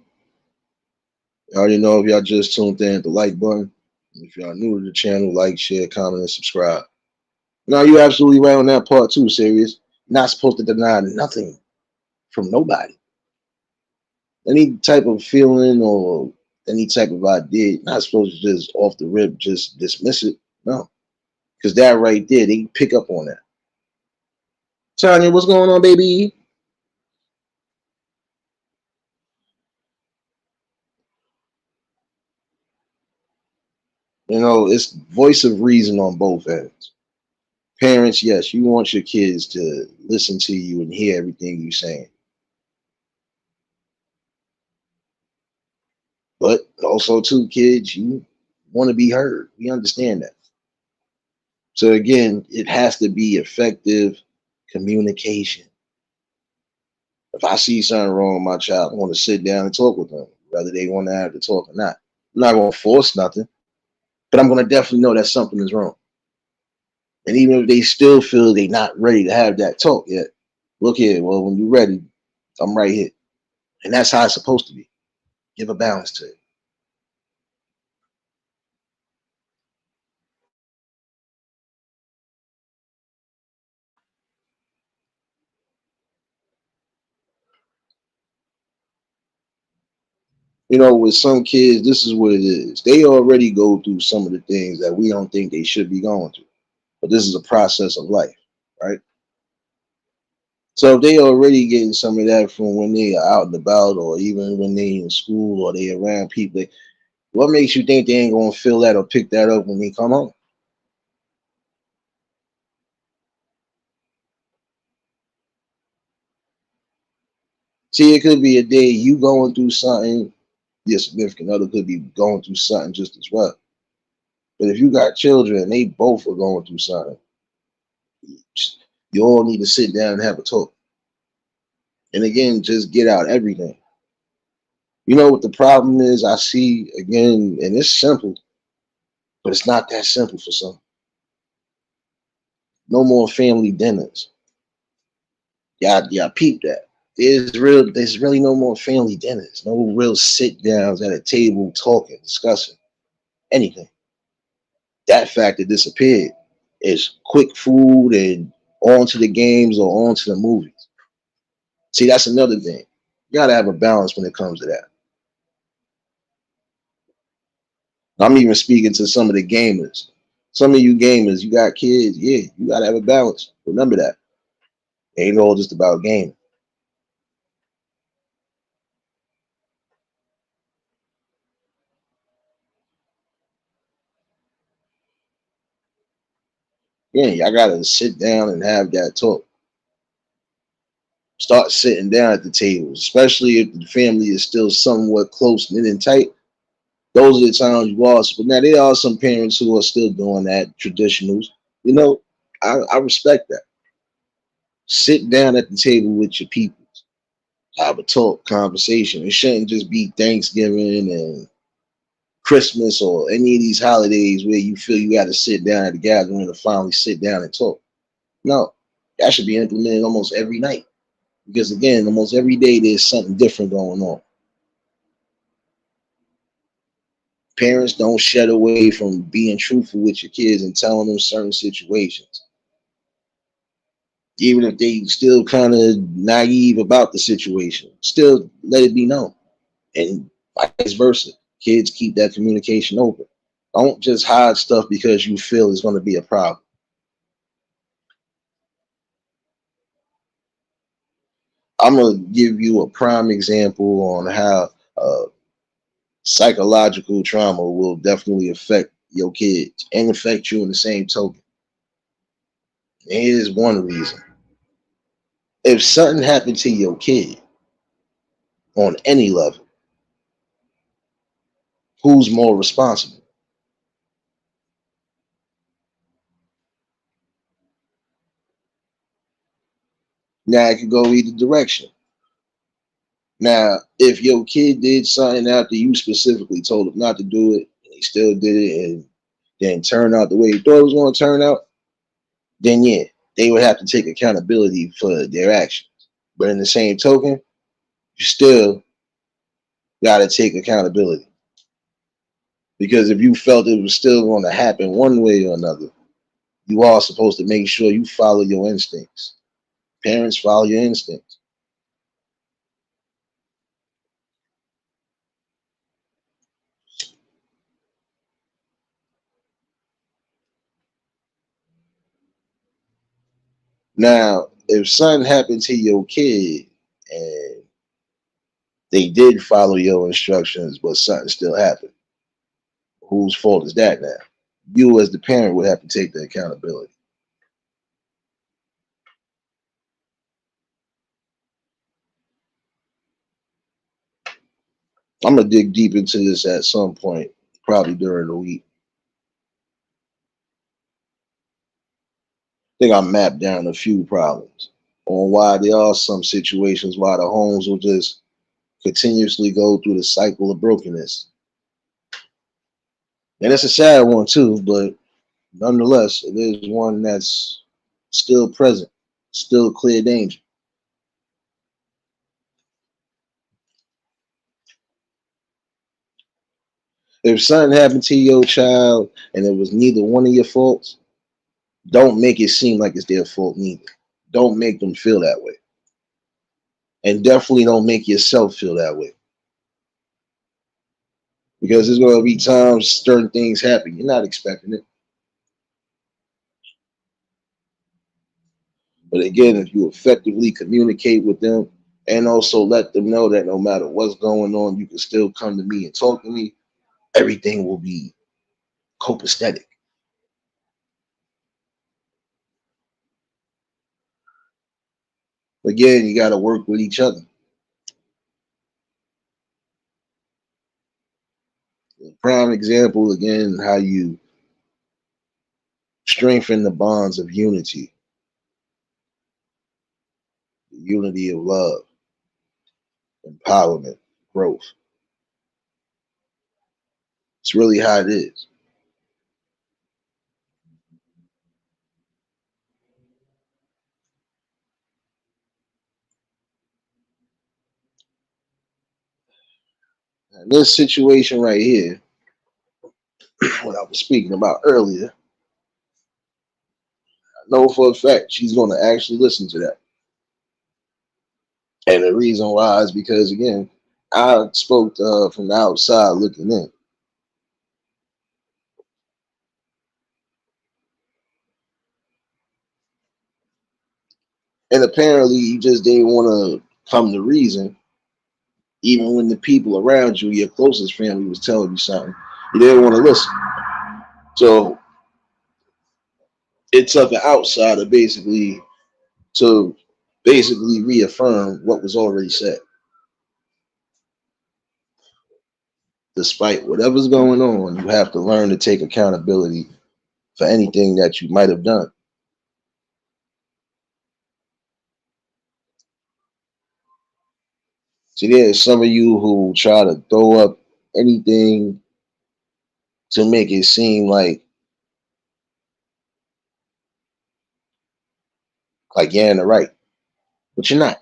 Speaker 1: You already know if y'all just tuned in, the like button. If y'all new to the channel, like, share, comment, and subscribe. Now you're absolutely right on that part too, serious. Not supposed to deny nothing from nobody. Any type of feeling or any type of idea, not supposed to just off the rip just dismiss it. No, because that right there, they pick up on that. Tanya, what's going on, baby? It's voice of reason on both ends. Parents, yes, you want your kids to listen to you and hear everything you're saying. But also, too, kids, you want to be heard. We understand that. So again, it has to be effective Communication. If I see something wrong with my child, I want to sit down and talk with them, whether they want to have the talk or not. I'm not going to force nothing, but I'm going to definitely know that something is wrong. And even if they still feel they're not ready to have that talk yet, look here, well, when you're ready, I'm right here. And that's how it's supposed to be. Give a balance to it. With some kids, this is what it is. They already go through some of the things that we don't think they should be going through. But this is a process of life, right? So if they already getting some of that from when they are out and about, or even when they in school or they around people, what makes you think they ain't gonna feel that or pick that up when they come home? See, it could be a day you going through something, your significant other could be going through something just as well. But if you got children and they both are going through something, you all need to sit down and have a talk. And again, just get out everything. You know what the problem is? I see again, and it's simple, but it's not that simple for some. No more family dinners. Y'all peep that. There's really no more family dinners. No real sit downs at a table talking, discussing anything. That factor disappeared. It's quick food and on to the games or on to the movies. See, that's another thing. You gotta have a balance when it comes to that. I'm even speaking to some of the gamers. Some of you gamers, you got kids, yeah, you gotta have a balance. Remember that. It ain't all just about gaming. Yeah, y'all gotta sit down and have that talk. Start sitting down at the tables, especially if the family is still somewhat close knit and tight. Those are the times you ask. But now there are some parents who are still doing that traditionals. You know, I respect that. Sit down at the table with your people. Have a talk, conversation. It shouldn't just be Thanksgiving and Christmas or any of these holidays where you feel you got to sit down at the gathering to finally sit down and talk. No, that should be implemented almost every night because again, almost every day there's something different going on. Parents don't shed away from being truthful with your kids and telling them certain situations, even if they still kind of naive about the situation. Still let it be known, and vice versa. Kids keep that communication open. Don't just hide stuff because you feel it's going to be a problem. I'm gonna give you a prime example on how psychological trauma will definitely affect your kids and affect you in the same token. And here's one reason: if something happened to your kid on any level, who's more responsible? Now it could go either direction. Now, if your kid did something after you specifically told them not to do it, and they still did it and then turned out the way you thought it was going to turn out, then yeah, they would have to take accountability for their actions. But in the same token, you still got to take accountability because if you felt it was still going to happen one way or another, you are supposed to make sure you follow your instincts. Parents, follow your instincts. Now, if something happened to your kid and they did follow your instructions, but something still happened, whose fault is that now? You, as the parent, would have to take the accountability. I'm gonna dig deep into this at some point, probably during the week. think I mapped down a few problems on why there are some situations why the homes will just continuously go through the cycle of brokenness. And it's a sad one too, but nonetheless, it is one that's still present, still clear danger. If something happened to your child and it was neither one of your faults, don't make it seem like it's their fault neither. Don't make them feel that way. And definitely don't make yourself feel that way. Because there's going to be times certain things happen. You're not expecting it. But again, if you effectively communicate with them and also let them know that no matter what's going on, you can still come to me and talk to me, everything will be copacetic. Again, you got to work with each other. Prime example, again, how you strengthen the bonds of unity, the unity of love, empowerment, growth. It's really how it is. And this situation right here, what I was speaking about earlier, I know for a fact she's going to actually listen to that. And the reason why is because, again, I spoke to her from the outside looking in. And apparently, you just didn't want to come to reason, even when the people around you, your closest family, was telling you something. You didn't want to listen. So it took an outsider basically to basically reaffirm what was already said. Despite whatever's going on, you have to learn to take accountability for anything that you might have done. See, there's some of you who try to throw up anything to make it seem like you're in the right, but you're not.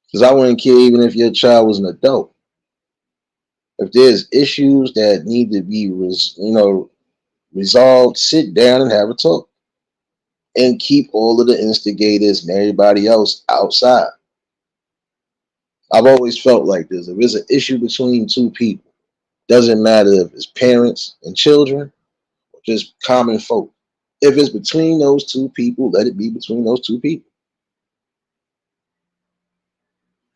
Speaker 1: Because I wouldn't care even if your child was an adult. If there's issues that need to be, resolved, sit down and have a talk, and keep all of the instigators and everybody else outside. I've always felt like this. If it's an issue between two people, doesn't matter if it's parents and children or just common folk. If it's between those two people, let it be between those two people.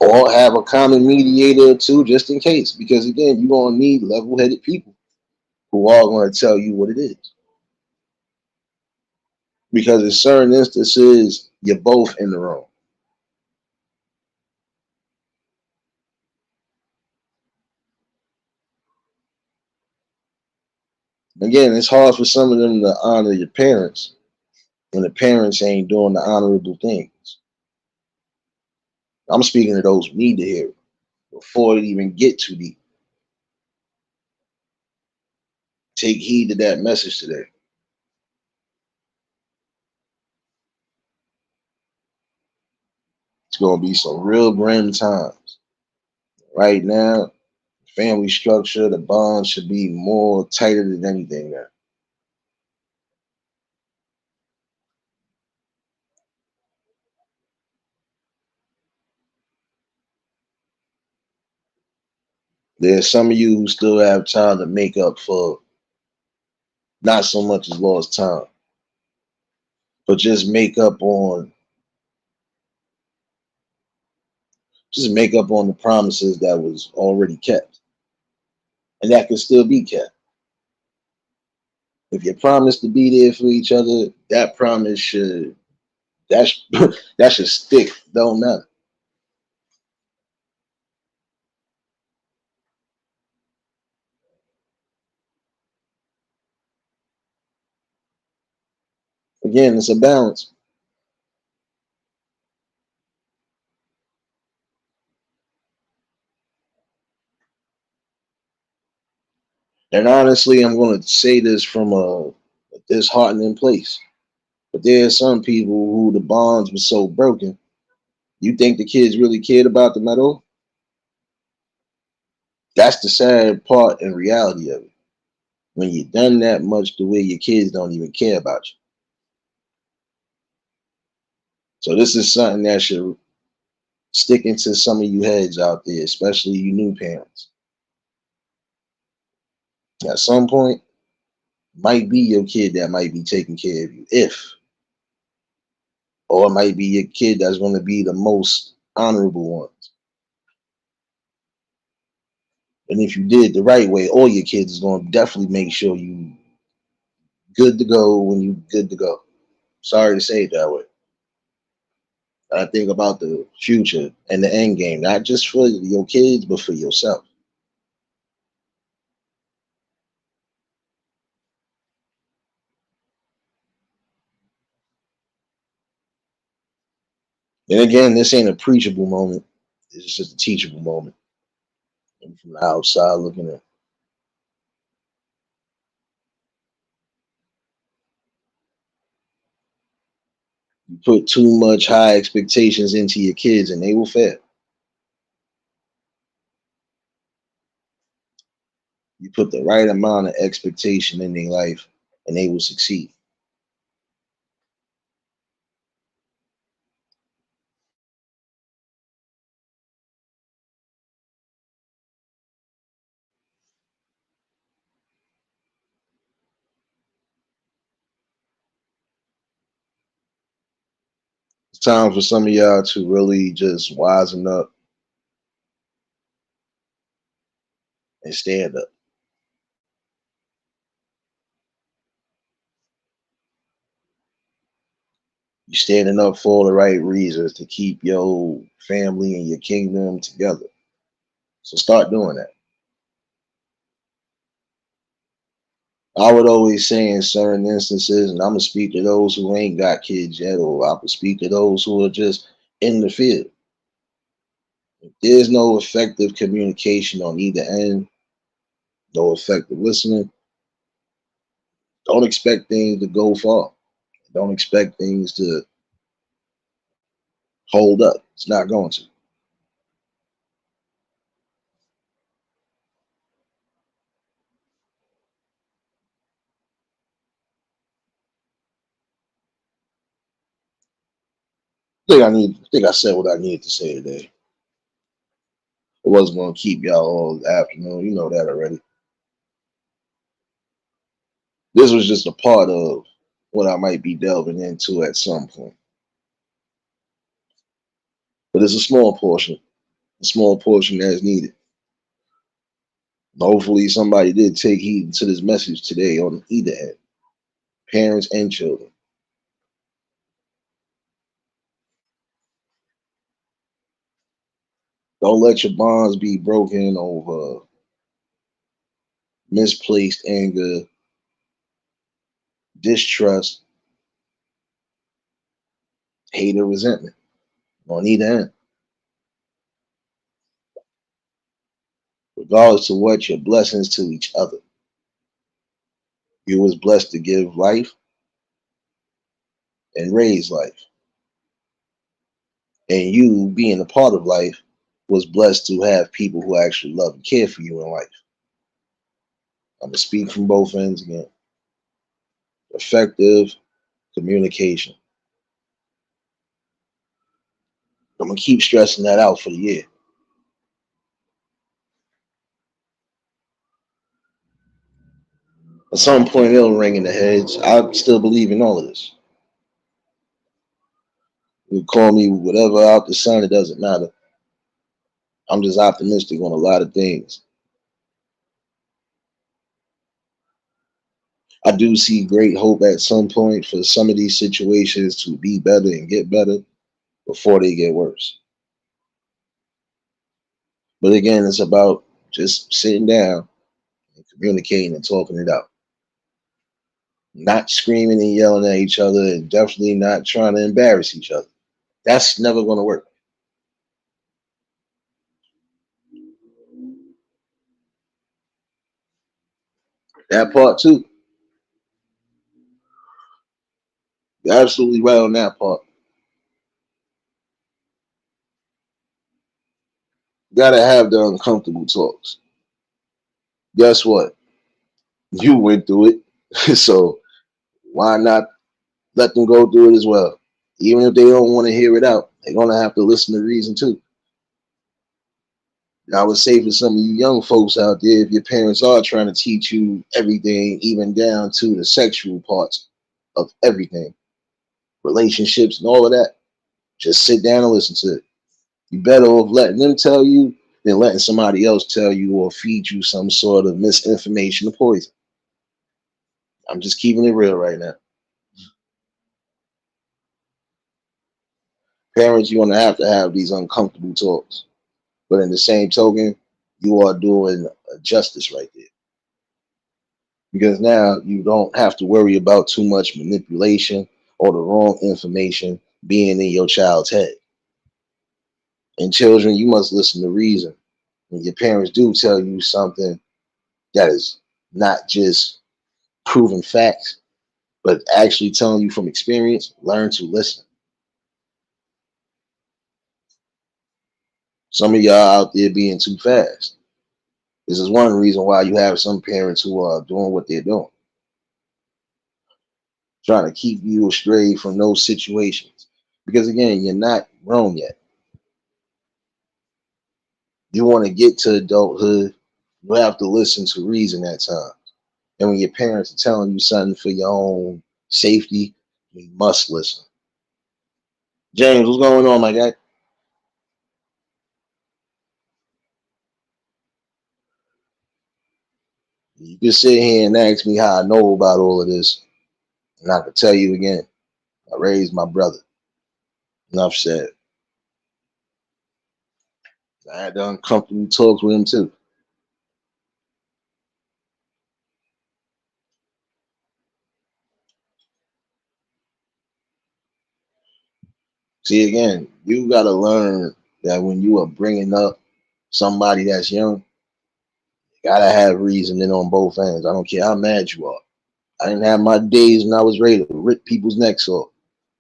Speaker 1: Or have a common mediator or two just in case. Because again, you're going to need level headed people who are going to tell you what it is. Because in certain instances, you're both in the wrong. Again, it's hard for some of them to honor your parents when the parents ain't doing the honorable things. I'm speaking to those who need to hear it before it even get too deep. Take heed to that message today. It's gonna be some real grim times. Right now, family structure, the bond should be more tighter than anything now. There's some of you who still have time to make up for not so much as lost time, but just make up on the promises that was already kept. And that can still be kept. If you promise to be there for each other, that promise should that that should stick, don't matter. Again, it's a balance. And honestly, I'm going to say this from a disheartening place. But there are some people who the bonds were so broken. You think the kids really cared about them at all? That's the sad part and reality of it. When you've done that much, the way your kids don't even care about you. So this is something that should stick into some of you heads out there, especially you new parents. At some point, might be your kid that might be taking care of you, if, or it might be your kid that's going to be the most honorable ones. And if you did the right way, all your kids is going to definitely make sure you good to go when you good to go. Sorry to say it that way. I think about the future and the end game, not just for your kids, but for yourself. And again, this ain't a preachable moment. It's just a teachable moment. And from the outside looking in, you put too much high expectations into your kids, and they will fail. You put the right amount of expectation in their life, and they will succeed. It's time for some of y'all to really just wisen up and stand up. You're standing up for all the right reasons to keep your family and your kingdom together. So start doing that. I would always say in certain instances, and I'm gonna speak to those who ain't got kids yet, or I would speak to those who are just in the field. If there's no effective communication on either end, no effective listening, don't expect things to go far. Don't expect things to hold up. It's not going to. I think I said what I needed to say today. I wasn't gonna keep y'all all afternoon. You know that already. This was just a part of what I might be delving into at some point. But it's a small portion that is needed. Hopefully somebody did take heed to this message today on either end, parents and children. Don't let your bonds be broken over misplaced anger, distrust, hate, or resentment on either end. Regardless of what, your blessings to each other. You was blessed to give life and raise life. And you, being a part of life, was blessed to have people who actually love and care for you in life. I'm gonna speak from both ends again. Effective communication. I'm gonna keep stressing that out for the year. At some point, it'll ring in the heads. I still believe in all of this. You can call me whatever out the sun, it doesn't matter. I'm just optimistic on a lot of things. I do see great hope at some point for some of these situations to be better and get better before they get worse. But again, it's about just sitting down and communicating and talking it out. not screaming and yelling at each other, and definitely not trying to embarrass each other. That's never going to work. That part too. You're absolutely right on that part. You gotta have the uncomfortable talks. Guess what? You went through it, so why not let them go through it as well? Even if they don't want to hear it out, they're gonna have to listen to reason too. I would say for some of you young folks out there, if your parents are trying to teach you everything, even down to the sexual parts of everything, relationships and all of that, just sit down and listen to it. You better off letting them tell you than letting somebody else tell you or feed you some sort of misinformation or poison. I'm just keeping it real right now. Parents, you're gonna have to have these uncomfortable talks. But in the same token, you are doing a justice right there. Because now you don't have to worry about too much manipulation or the wrong information being in your child's head. And children, you must listen to reason. When your parents do tell you something that is not just proven facts, but actually telling you from experience, learn to listen. Some of y'all out there being too fast. This is one reason why you have some parents who are doing what they're doing, trying to keep you astray from those situations. Because again, you're not grown yet. You want to get to adulthood, you have to listen to reason at times. And when your parents are telling you something for your own safety, you must listen. James, what's going on, my guy? You can sit here and ask me how I know about all of this, and I can tell you again. I raised my brother. Enough said. I had the uncomfortable talks with him too. See, again, you got to learn that when you are bringing up somebody that's young, you got to have reasoning on both ends. I don't care how mad you are. I didn't have my days when I was ready to rip people's necks off.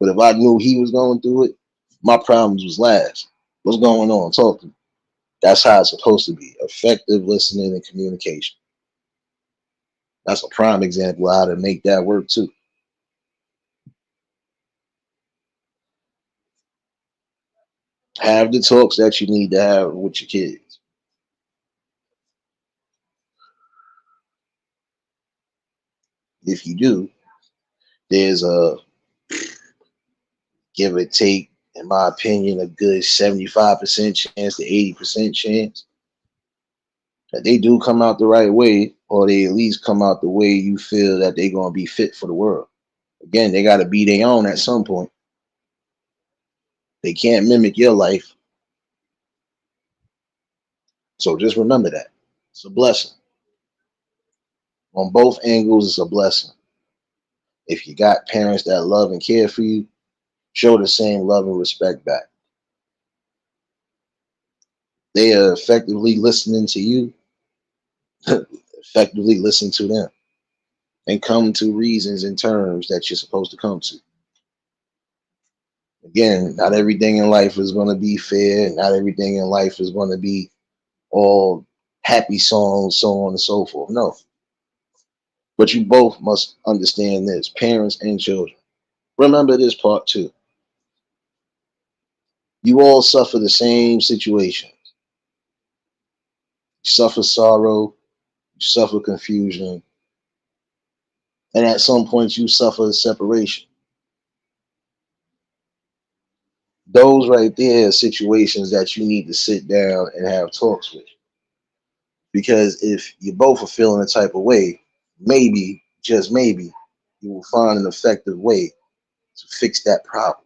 Speaker 1: But if I knew he was going through it, my problems was last. What's going on? Talk to me. That's how it's supposed to be. Effective listening and communication. That's a prime example of how to make that work too. Have the talks that you need to have with your kids. If you do, there's a give or take, in my opinion, a good 75% chance to 80% chance that they do come out the right way, or they at least come out the way you feel that they're going to be fit for the world. Again, they got to be their own at some point. They can't mimic your life. So just remember that. It's a blessing. On both angles, it's a blessing. If you got parents that love and care for you, show the same love and respect back. They are effectively listening to you, effectively listen to them, and come to reasons and terms that you're supposed to come to. Again, not everything in life is going to be fair. Not everything in life is going to be all happy songs, so on and so forth. No. But you both must understand this, parents and children. Remember this part too. You all suffer the same situation. You suffer sorrow, you suffer confusion, and at some point you suffer separation. Those right there are situations that you need to sit down and have talks with. Because if you both are feeling a type of way, maybe, just maybe, you will find an effective way to fix that problem.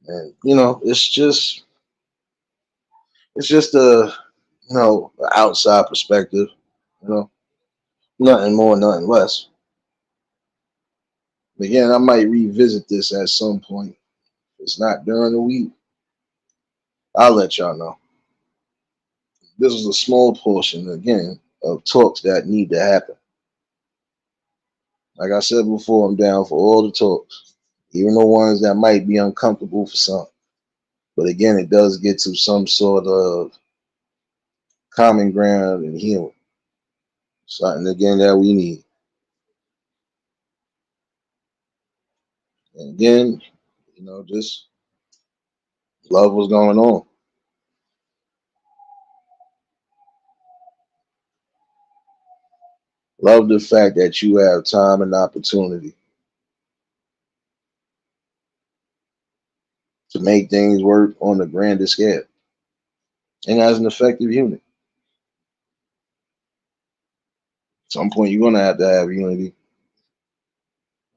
Speaker 1: And it's just a outside perspective. You know, nothing more, nothing less. Again, I might revisit this at some point. If it's not during the week, I'll let y'all know. This is a small portion, again, of talks that need to happen. Like I said before, I'm down for all the talks, even the ones that might be uncomfortable for some. But again, it does get to some sort of common ground and healing. Something again that we need. And again, just love what's going on. Love the fact that you have time and opportunity to make things work on the grandest scale. And as an effective unit, at some point you're gonna have to have unity.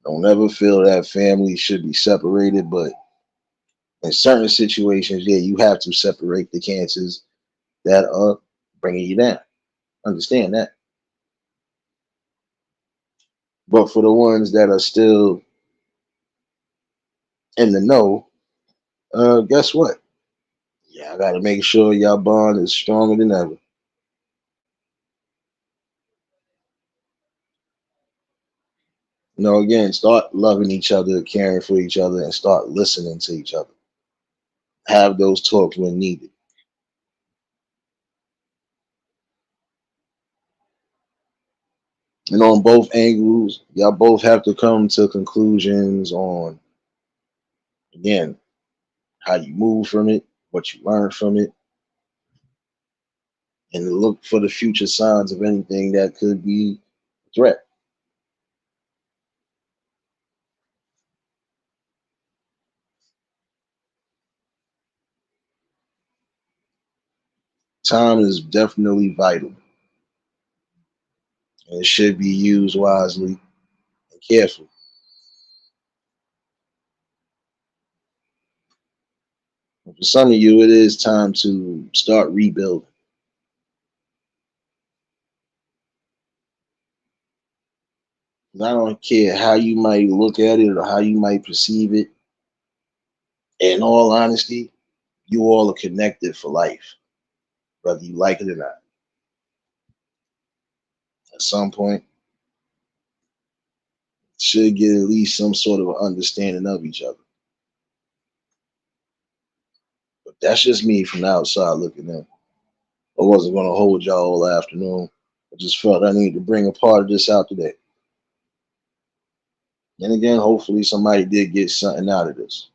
Speaker 1: Don't ever feel that family should be separated, but in certain situations, yeah, you have to separate the cancers that are bringing you down. Understand that. But for the ones that are still in the know, guess what? Yeah, I got to make sure y'all bond is stronger than ever. Again, start loving each other, caring for each other, and start listening to each other. Have those talks when needed. And on both angles, y'all both have to come to conclusions on, again, how you move from it, what you learn from it, and look for the future signs of anything that could be a threat. Time is definitely vital, and it should be used wisely and carefully. And for some of you, it is time to start rebuilding. 'Cause I don't care how you might look at it or how you might perceive it. In all honesty, you all are connected for life, whether you like it or not. At some point, should get at least some sort of understanding of each other. But that's just me from the outside looking in. I wasn't going to hold y'all all afternoon. I just felt I needed to bring a part of this out today. And again, hopefully somebody did get something out of this.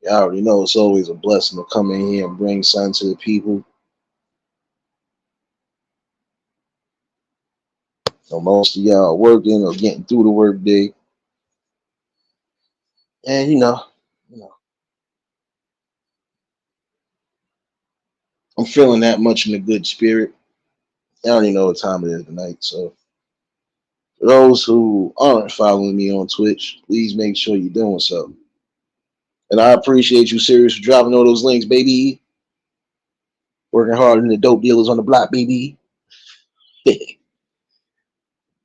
Speaker 1: You already know it's always a blessing to come in here and bring something to the people. Most of y'all are working or getting through the work day. And you know, I'm feeling that much in a good spirit. I already know what time it is tonight. So for those who aren't following me on Twitch, please make sure you're doing so. And I appreciate you, Sirius, for dropping all those links, baby. Working hard in the dope dealers on the block, baby.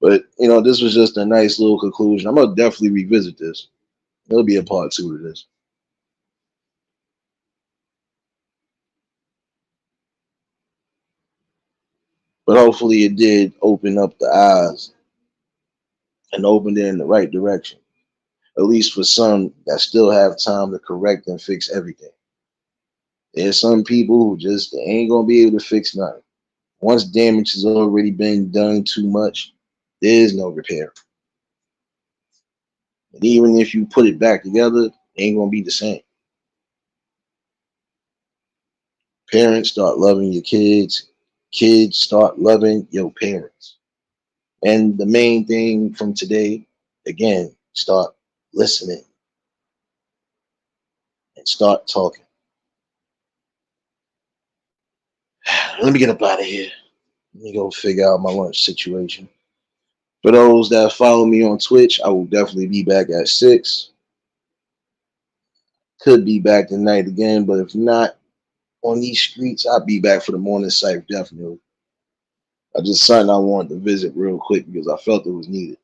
Speaker 1: But this was just a nice little conclusion. I'm gonna definitely revisit this. There'll be a part two to this. But hopefully it did open up the eyes and opened it in the right direction. At least for some that still have time to correct and fix everything. There's some people who just they ain't gonna be able to fix nothing. Once damage has already been done too much, there is no repair. And even if you put it back together, it ain't gonna be the same. Parents start loving your kids. Kids start loving your parents. And the main thing from today, again, start listening and start talking. Let me get up out of here. Let me go figure out my lunch situation. For those that follow me on Twitch, I will definitely be back at 6. Could be back tonight again, but if not on these streets, I'll be back for the morning cypher definitely. I just something I wanted to visit real quick because I felt it was needed.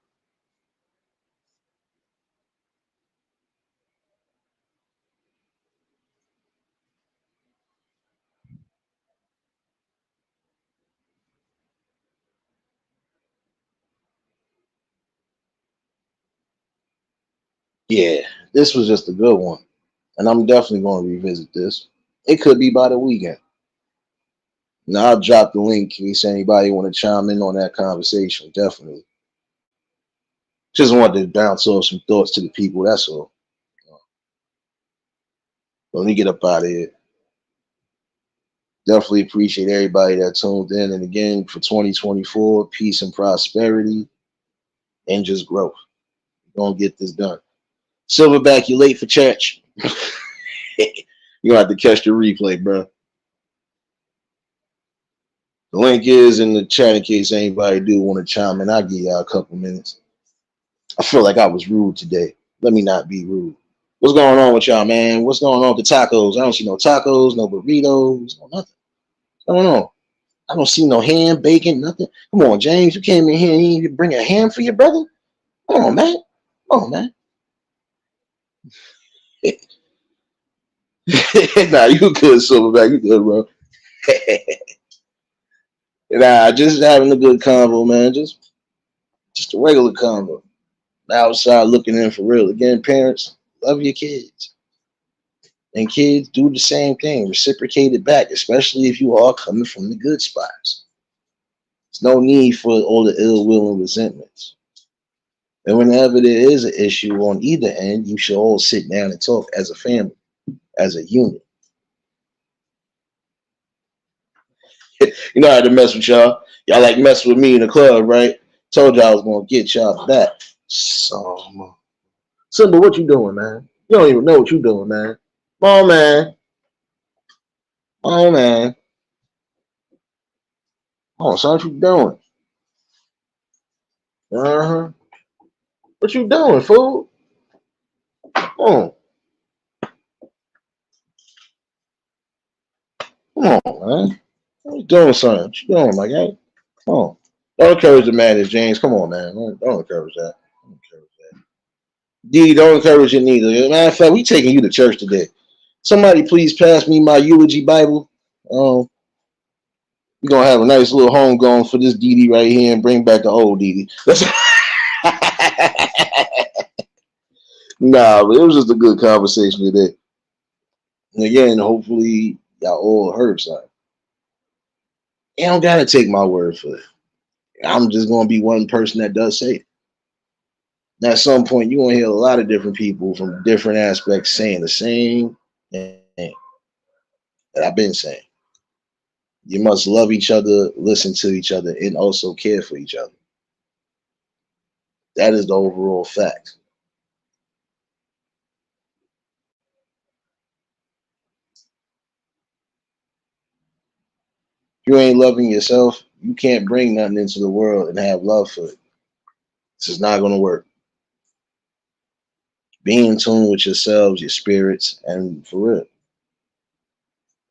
Speaker 1: Yeah, this was just a good one, and I'm definitely going to revisit this. It could be by the weekend. Now I'll drop the link in case anybody want to chime in on that conversation. Definitely. Just wanted to bounce off some thoughts to the people. That's all. Let me get up out of here. Definitely appreciate everybody that tuned in. And again, for 2024, peace and prosperity and just growth. We're going to get this done. Silverback, you late for church. You're going to have to catch the replay, bro. The link is in the chat in case anybody do want to chime in. I'll give y'all a couple minutes. I feel like I was rude today. Let me not be rude. What's going on with y'all, man? What's going on with the tacos? I don't see no tacos, no burritos, no nothing. What's going on? I don't see no ham, bacon, nothing. Come on, James. You came in here and you bring a ham for your brother? Come on, man. Come on, man. Nah, you good, Silverback. You good, bro. Nah, just having a good convo, man. Just a regular convo. Outside looking in for real. Again, parents, love your kids. And kids do the same thing. Reciprocate it back, especially if you are coming from the good spots. There's no need for all the ill will and resentments. And whenever there is an issue on either end, you should all sit down and talk as a family, as a unit. You know how to mess with y'all. Y'all like mess with me in the club, right? Told y'all I was gonna get y'all back. So, Simba, what you doing, man? You don't even know what you doing, man. Come on, man. Come on, man. Come on, son, what you doing? Uh-huh. What you doing, fool? Come on. Come on, man. What you doing, son? What you doing, my guy? Come on. Don't encourage the madness, James. Come on, man. Don't encourage that. Don't encourage that. D, don't encourage it neither. As a matter of fact, we taking you to church today. Somebody please pass me my eulogy Bible. We're gonna have a nice little homegoing for this DD right here and bring back the old DD. Nah, but it was just a good conversation today. And again, hopefully y'all all heard something. You don't gotta take my word for it. I'm just gonna be one person that does say it. Now, at some point, you're gonna hear a lot of different people from different aspects saying the same thing that I've been saying. You must love each other, listen to each other, and also care for each other. That is the overall fact. If you ain't loving yourself, you can't bring nothing into the world and have love for it. This is not gonna work. Be in tune with yourselves, your spirits, and for real,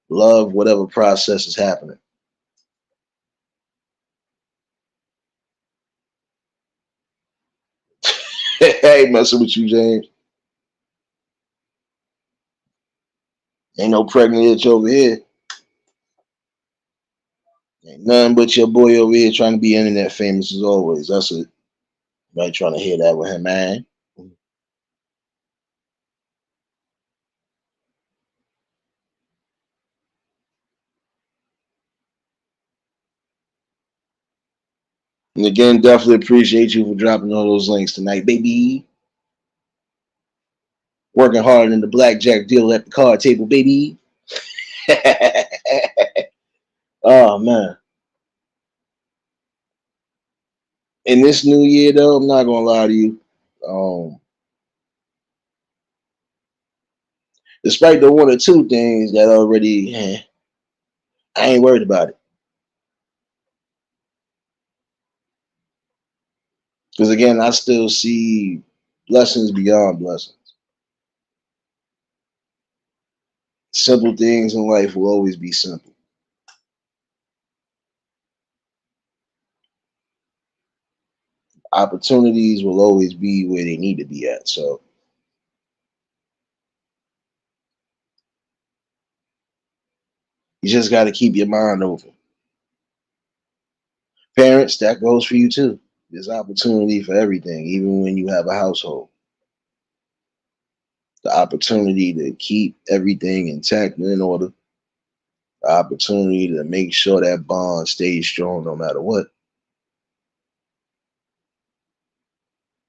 Speaker 1: love whatever process is happening. Hey, messing with you, James. Ain't no pregnant itch over here. Ain't nothing but your boy over here trying to be internet famous as always. That's it. Right, trying to hear that with him, man. And again, definitely appreciate you for dropping all those links tonight, baby. Working hard in the blackjack deal at the card table, baby. Oh man. In this new year though, I'm not gonna lie to you. Um, Despite the one or two things that already I ain't worried about it. Because again, I still see blessings beyond blessings. Simple things in life will always be simple. Opportunities will always be where they need to be at. So you just got to keep your mind open. Parents, that goes for you too. There's opportunity for everything, even when you have a household. The opportunity to keep everything intact and in order. The opportunity to make sure that bond stays strong no matter what.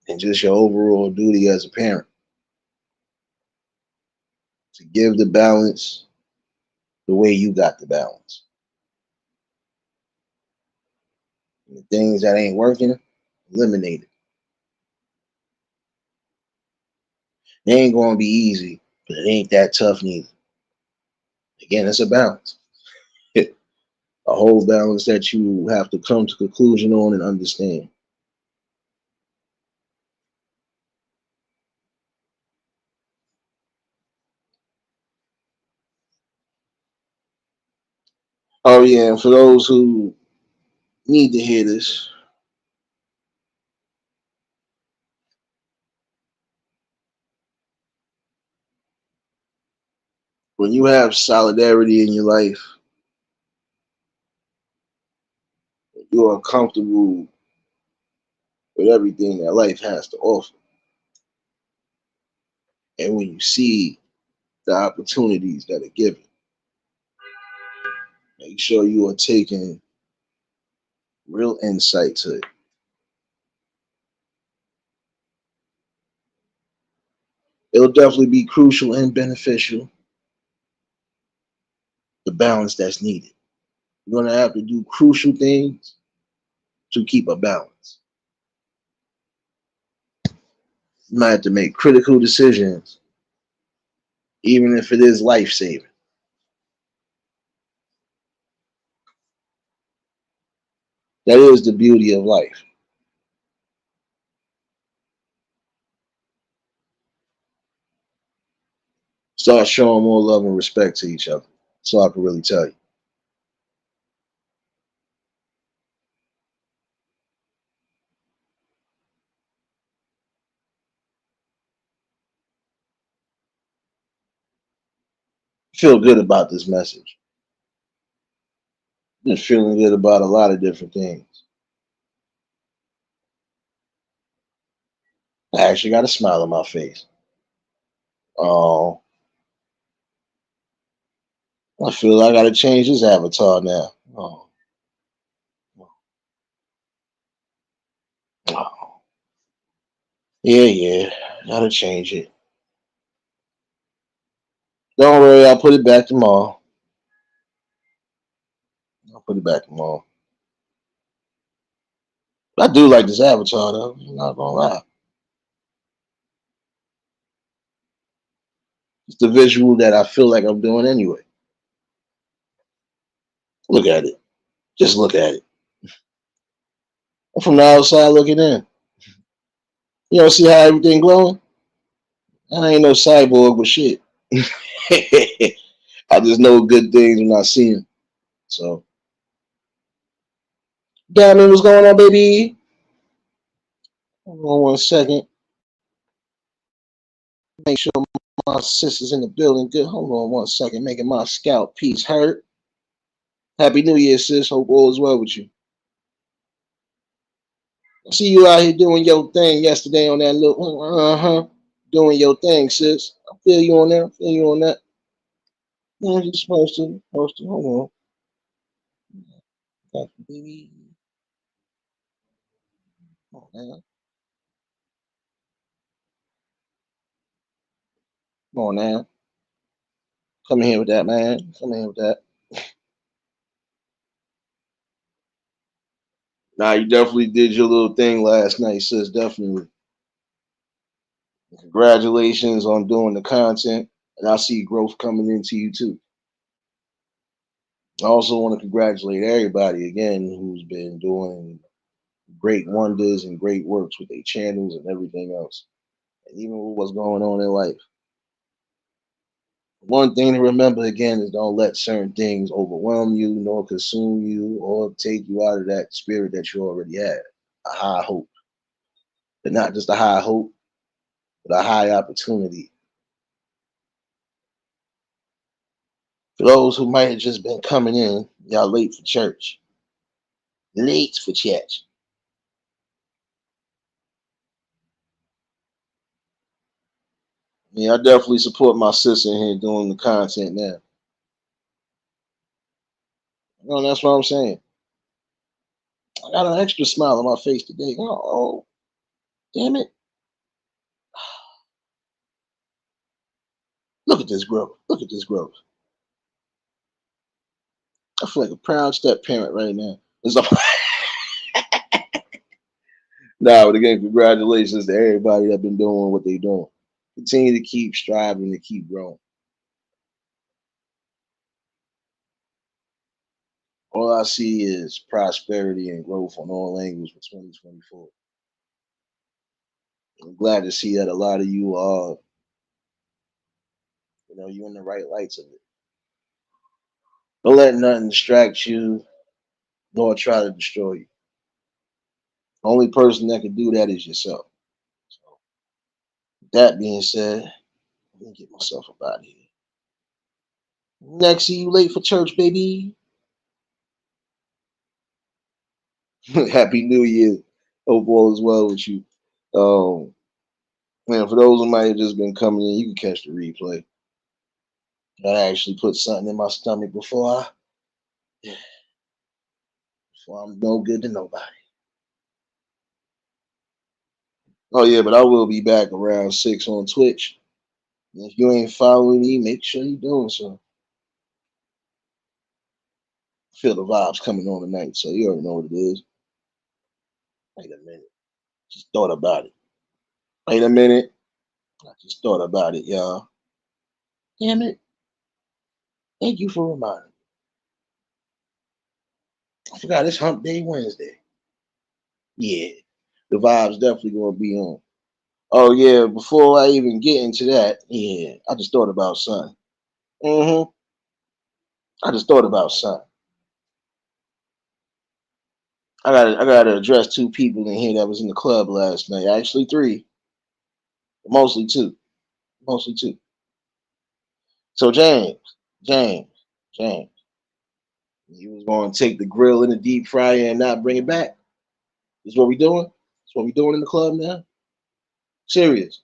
Speaker 1: And just your overall duty as a parent to give the balance the way you got the balance. And the things that ain't working, eliminate it. It ain't going to be easy, but it ain't that tough neither. Again, it's a balance. A whole balance that you have to come to conclusion on and understand. Oh yeah, and for those who need to hear this, when you have solidarity in your life, you are comfortable with everything that life has to offer. And when you see the opportunities that are given, make sure you are taking real insight to it. It'll definitely be crucial and beneficial, the balance that's needed. You're going to have to do crucial things to keep a balance. You might have to make critical decisions, even if it is life saving. That is the beauty of life. Start showing more love and respect to each other. So I can really tell you. Feel good about this message. Been feeling good about a lot of different things. I actually got a smile on my face. Oh, I feel like I gotta change this avatar now. Oh, oh. Yeah, yeah, gotta change it. Don't worry, I'll put it back tomorrow. I'll put it back tomorrow. I do like this avatar though. I'm not gonna lie. It's the visual that I feel like I'm doing anyway. Look at it. Just look at it. I'm from the outside looking in. You don't see how everything glowing? I ain't no cyborg, but shit. I just know good things when I see them. So, Gavin, what's going on, baby? Hold on one second. Make sure my sister's in the building. Good. Hold on one second. Making my scalp piece hurt. Happy New Year, sis. Hope all is well with you. I see you out here doing your thing yesterday on that little, doing your thing, sis. I feel you on that. I feel you on that. Yeah, you're supposed to. Hold on. Baby. Come on now. Come on now. Come in here with that, man. Come in here with that. Nah, you definitely did your little thing last night, sis. Definitely. Congratulations on doing the content. And I see growth coming into you too. I also want to congratulate everybody again who's been doing great wonders and great works with their channels and everything else. And even with what's going on in life. One thing to remember again is don't let certain things overwhelm you, nor consume you, or take you out of that spirit that you already had. A high hope, but not just a high hope, but a high opportunity. For those who might have just been coming in, y'all late for church. Late for church. Yeah, I definitely support my sister in here doing the content now. No, that's what I'm saying. I got an extra smile on my face today. Oh, damn it. Look at this growth. Look at this growth. I feel like a proud step parent right now. Nah, but again, congratulations to everybody that been doing what they doing. Continue to keep striving to keep growing. All I see is prosperity and growth on all angles for 2024. I'm glad to see that a lot of you are, you in the right lights of it. Don't let nothing distract you nor try to destroy you. The only person that can do that is yourself. So, that being said, let me get myself up out of here. Next, see you late for church, baby. Happy New Year. Hope all is well with you. Um, Man, for those who might have just been coming in, you can catch the replay. I actually put something in my stomach before I'm no good to nobody. Oh yeah, but I will be back around 6 on Twitch. And if you ain't following me, make sure you're doing so. Feel the vibes coming on tonight, so you already know what it is. Wait a minute. Just thought about it. Wait a minute. I just thought about it, y'all. Damn it. Thank you for reminding me. I forgot it's Hump Day Wednesday. Yeah. The vibe's definitely gonna be on. Oh yeah, before I even get into that, yeah, I just thought about something. Mm-hmm. I just thought about something. I gotta address two people in here that was in the club last night. Actually three, mostly two. Mostly two. So James, James, you was gonna take the grill in the deep fryer and not bring it back? Is what we doing? That's what we doing in the club now? Serious.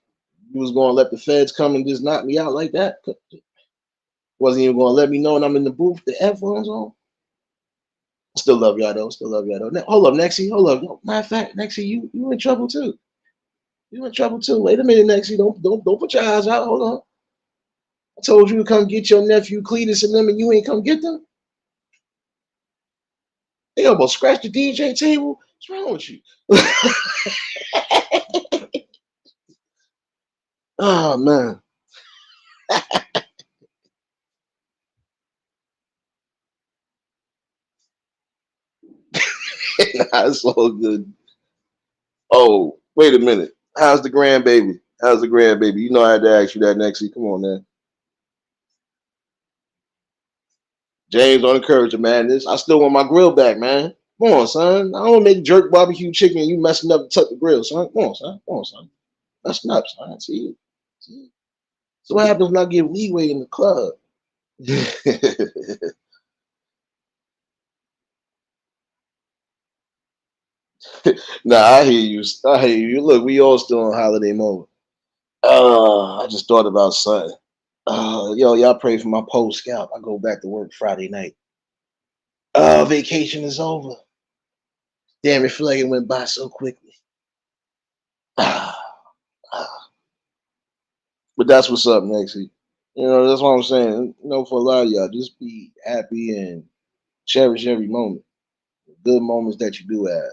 Speaker 1: You was gonna let the feds come and just knock me out like that? Wasn't even gonna let me know when I'm in the booth, the headphones on? Still love y'all though. Still love y'all though. Hold up, Nexie. Hold up. No, matter of fact, Nexie, you in trouble too. You in trouble too. Wait a minute, Nexie. Don't put your eyes out. Hold on. I told you to come get your nephew Cletus and them, and you ain't come get them. They almost scratched the DJ table. What's wrong with you? Oh man. Nah, it's all good. Oh, wait a minute. How's the grandbaby? How's the grandbaby? You know I had to ask you that, Nexie. Come on, man. James, don't encourage the madness. I still want my grill back, man. Come on, son. I don't make jerk barbecue chicken and you messing up to tuck the grill, son. Come on, son. Come on, son. That's nuts, son. See? See? So what happens when I give leeway in the club? Nah, I hear you. I hear you. Look, we all still on holiday mode. I just thought about something. Yo, y'all pray for my post scout. I go back to work Friday night. Vacation is over. Damn, it feel like it went by so quickly. But that's what's up, Nexie. That's what I'm saying. For a lot of y'all, just be happy and cherish every moment. The good moments that you do have.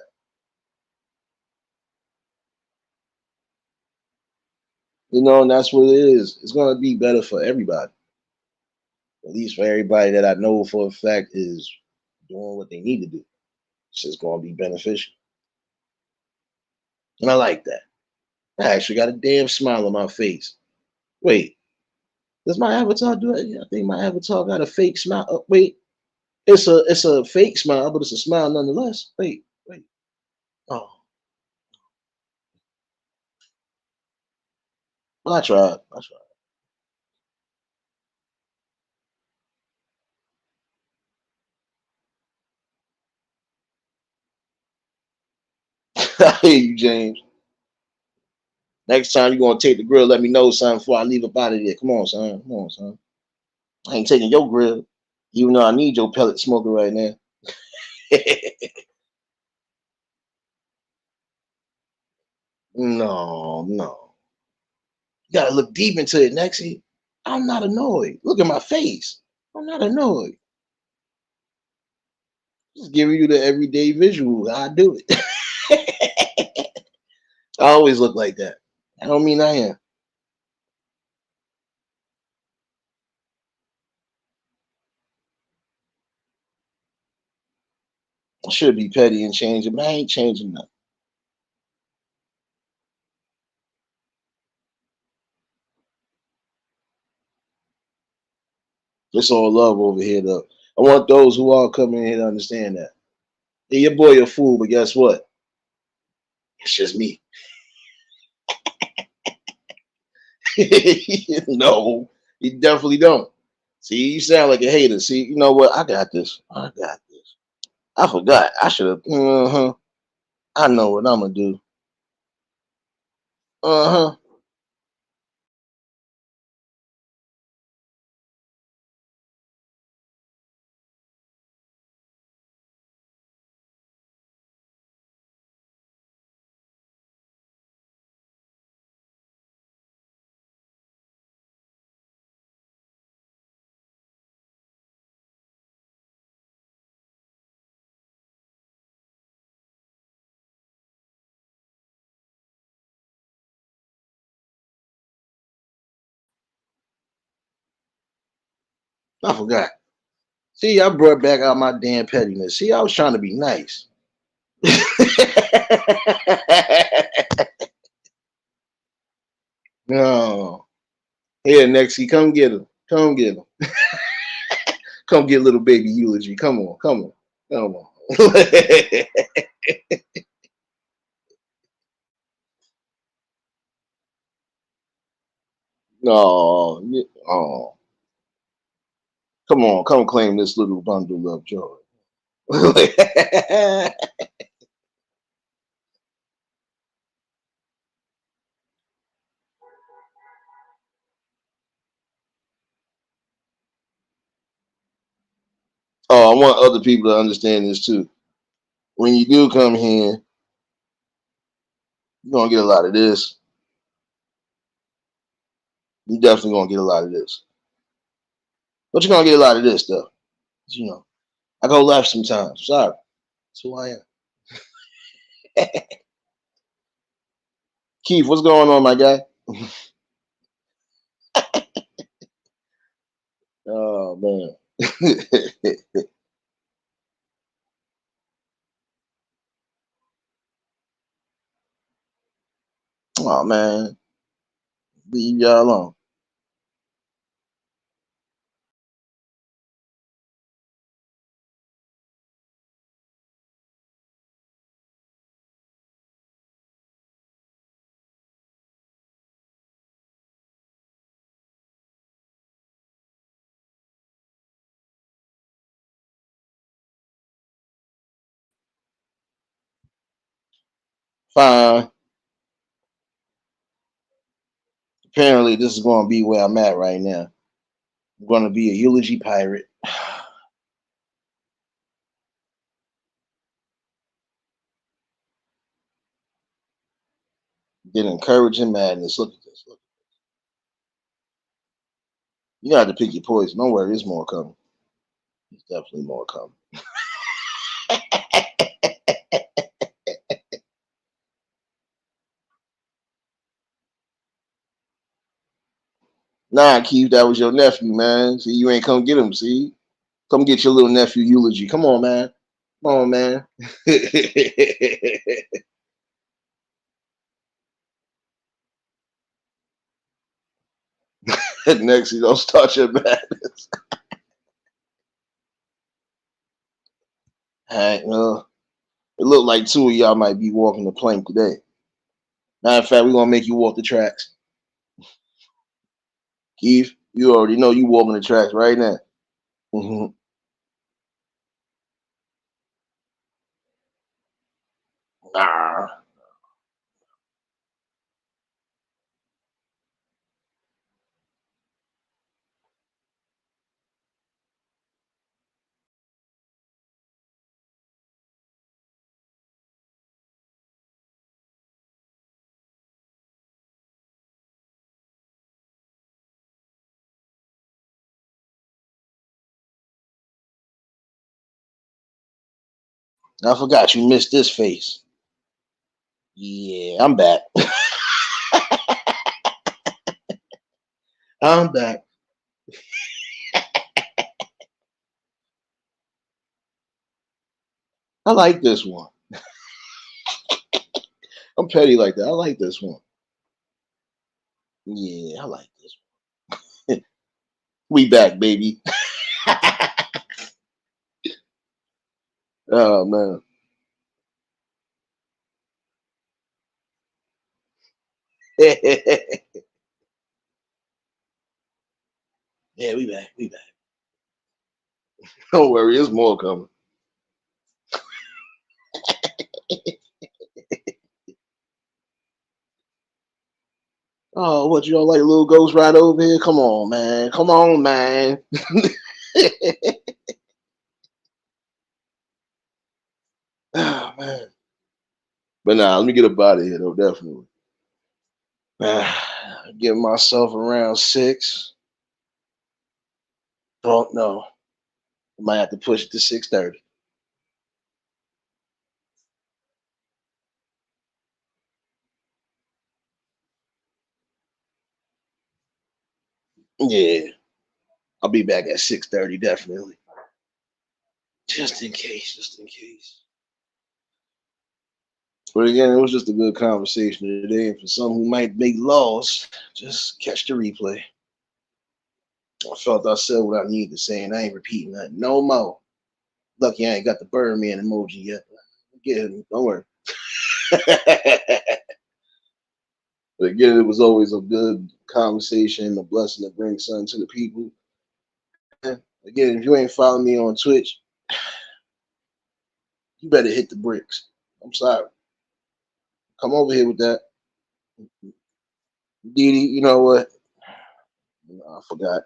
Speaker 1: And that's what it is. It's gonna be better for everybody. At least for everybody that I know for a fact is doing what they need to do. It's just gonna be beneficial. And I like that. I actually got a damn smile on my face. Wait, Does my avatar do it? Yeah, I think my avatar got a fake smile. Wait, it's a fake smile, but it's a smile nonetheless. Wait. Oh, well, I tried. I tried. I hear you, James. Next time you're gonna take the grill, let me know, son, before I leave up out of there. Come on, son. Come on, son. I ain't taking your grill, even though I need your pellet smoker right now. No, no. You gotta look deep into it, Nexie. I'm not annoyed. Look at my face. I'm not annoyed. Just giving you the everyday visual. I do it. I always look like that. I don't mean I am. I should be petty and change it, but I ain't changing nothing. It's all love over here, though. I want those who are coming in here to understand that. Yeah, your boy a fool, but guess what? It's just me. No, you definitely don't. See, you sound like a hater. See, you know what? I got this. I got this. I forgot. I should have. I know what I'm gonna do. Uh huh. I forgot. See, I brought back out my damn pettiness. See, I was trying to be nice. No. Here, Nexie, come get him. Come get him. Come get little baby eulogy. Come on. Come on. Come on. No. Oh. Come on. Come claim this little bundle of joy. Oh, I want other people to understand this too. When you do come here, you're gonna get a lot of this. You're definitely gonna get a lot of this. But you're gonna get a lot of this though. You know, I go left sometimes. Sorry. That's who I am. Keith, what's going on, my guy? Oh man. Oh man. Leave y'all alone. Fine. Apparently, this is gonna be where I'm at right now. I'm gonna be a eulogy pirate. Then encouraging madness. Look at this. Look. You got to pick your poison. Don't worry, there's more coming. There's definitely more coming. Nah, Keith, that was your nephew, man. See, you ain't come get him. See, come get your little nephew eulogy. Come on, man. Come on, man. Next, you don't start your madness. All right, well, it looked like two of y'all might be walking the plank today. Matter of fact, we're gonna make you walk the tracks. Keith, you already know you walking the tracks right now. Hmm. Nah, I forgot you missed this face. Yeah, I'm back. I'm back. I like this one. I'm petty like that. I like this one. Yeah, I like this one. We back, baby. Oh man. Yeah, we back. We back. Don't worry, there's more coming. Oh, what you don't like a little ghost right over here? Come on, man. Come on, man. Oh man. But nah, let me get up out of here though, definitely. Give myself around 6. Oh no. I might have to push it to 6:30. Yeah. I'll be back at 6:30, definitely. Just in case, just in case. But again, it was just a good conversation today. And for some who might make laws, just catch the replay. I felt I said what I need to say, and I ain't repeating that no more. Lucky I ain't got the Birdman emoji yet. Get him, don't worry. But again, it was always a good conversation, a blessing to bring something to the people. Again, if you ain't following me on Twitch, you better hit the bricks. I'm sorry. Come over here with that. Didi, you know what? I forgot.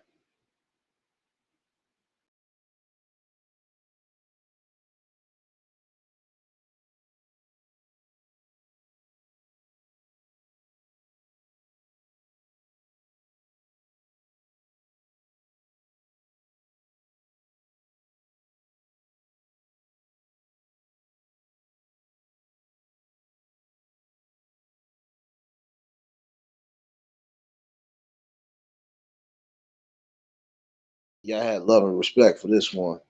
Speaker 1: Yeah, I had love and respect for this one.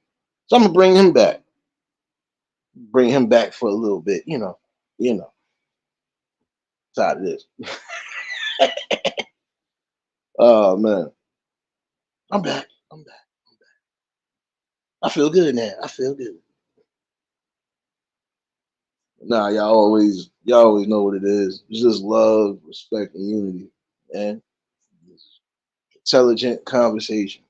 Speaker 1: So I'm gonna bring him back. Bring him back for a little bit, You know, tired of this. Oh man. I'm back. I'm back. I feel good now. I feel good. Nah, y'all always know what it is. It's just love, respect, and unity, man. Intelligent conversation.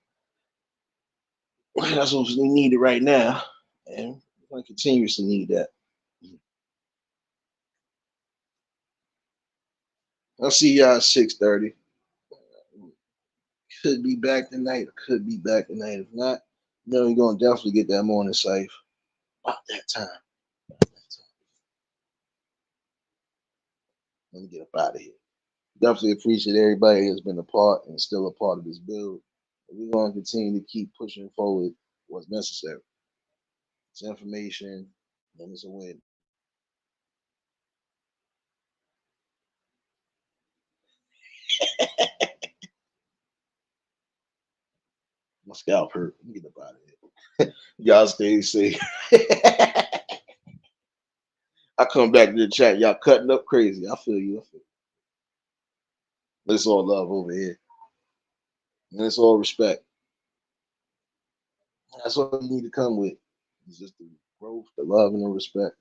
Speaker 1: That's what we needed right now, and I continuously need that. I'll see y'all at 6:30. Could be back tonight, or could be back tonight. If not, you're gonna definitely get that morning safe about that time. Let me get up out of here. Definitely appreciate everybody that's been a part and still a part of this build. We're gonna continue to keep pushing forward what's necessary. It's information and it's a win. My scalp hurt. Let me get up out of here. Y'all stay safe. I come back to the chat. Y'all cutting up crazy. I feel you. It's all love over here. And it's all respect. That's all you need to come with. It's just the growth, the love, and the respect.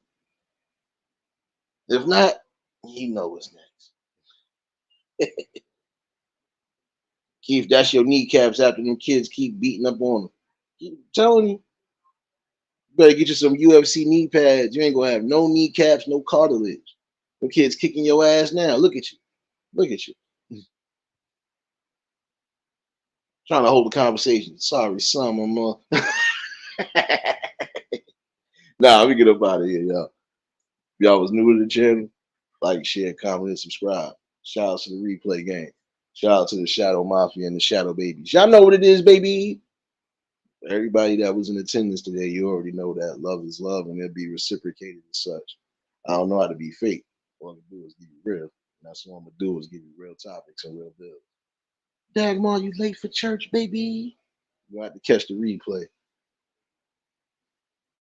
Speaker 1: If not, you know what's next. Keith, that's your kneecaps after them kids keep beating up on them. Keep telling you, better get you some UFC knee pads. You ain't gonna have no kneecaps, no cartilage. The kids kicking your ass now. Look at you. Look at you. Trying to hold a conversation. Sorry, son, mama. Nah, let me get up out of here, y'all. If y'all was new to the channel, like, share, comment, and subscribe. Shout out to the replay game. Shout out to the Shadow Mafia and the Shadow Babies. Y'all know what it is, baby. Everybody that was in attendance today, you already know that love is love and it'll be reciprocated as such. I don't know how to be fake. All I'm gonna do is give you real. And that's what I'm gonna do is give you real topics and real bills. Dagmar, you late for church, baby? You have to catch the replay.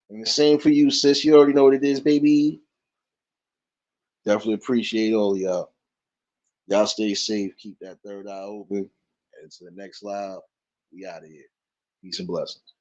Speaker 1: And the same for you, sis. You already know what it is, baby. Definitely appreciate all of y'all. Y'all stay safe. Keep that third eye open. And to the next live, we out of here. Peace and blessings.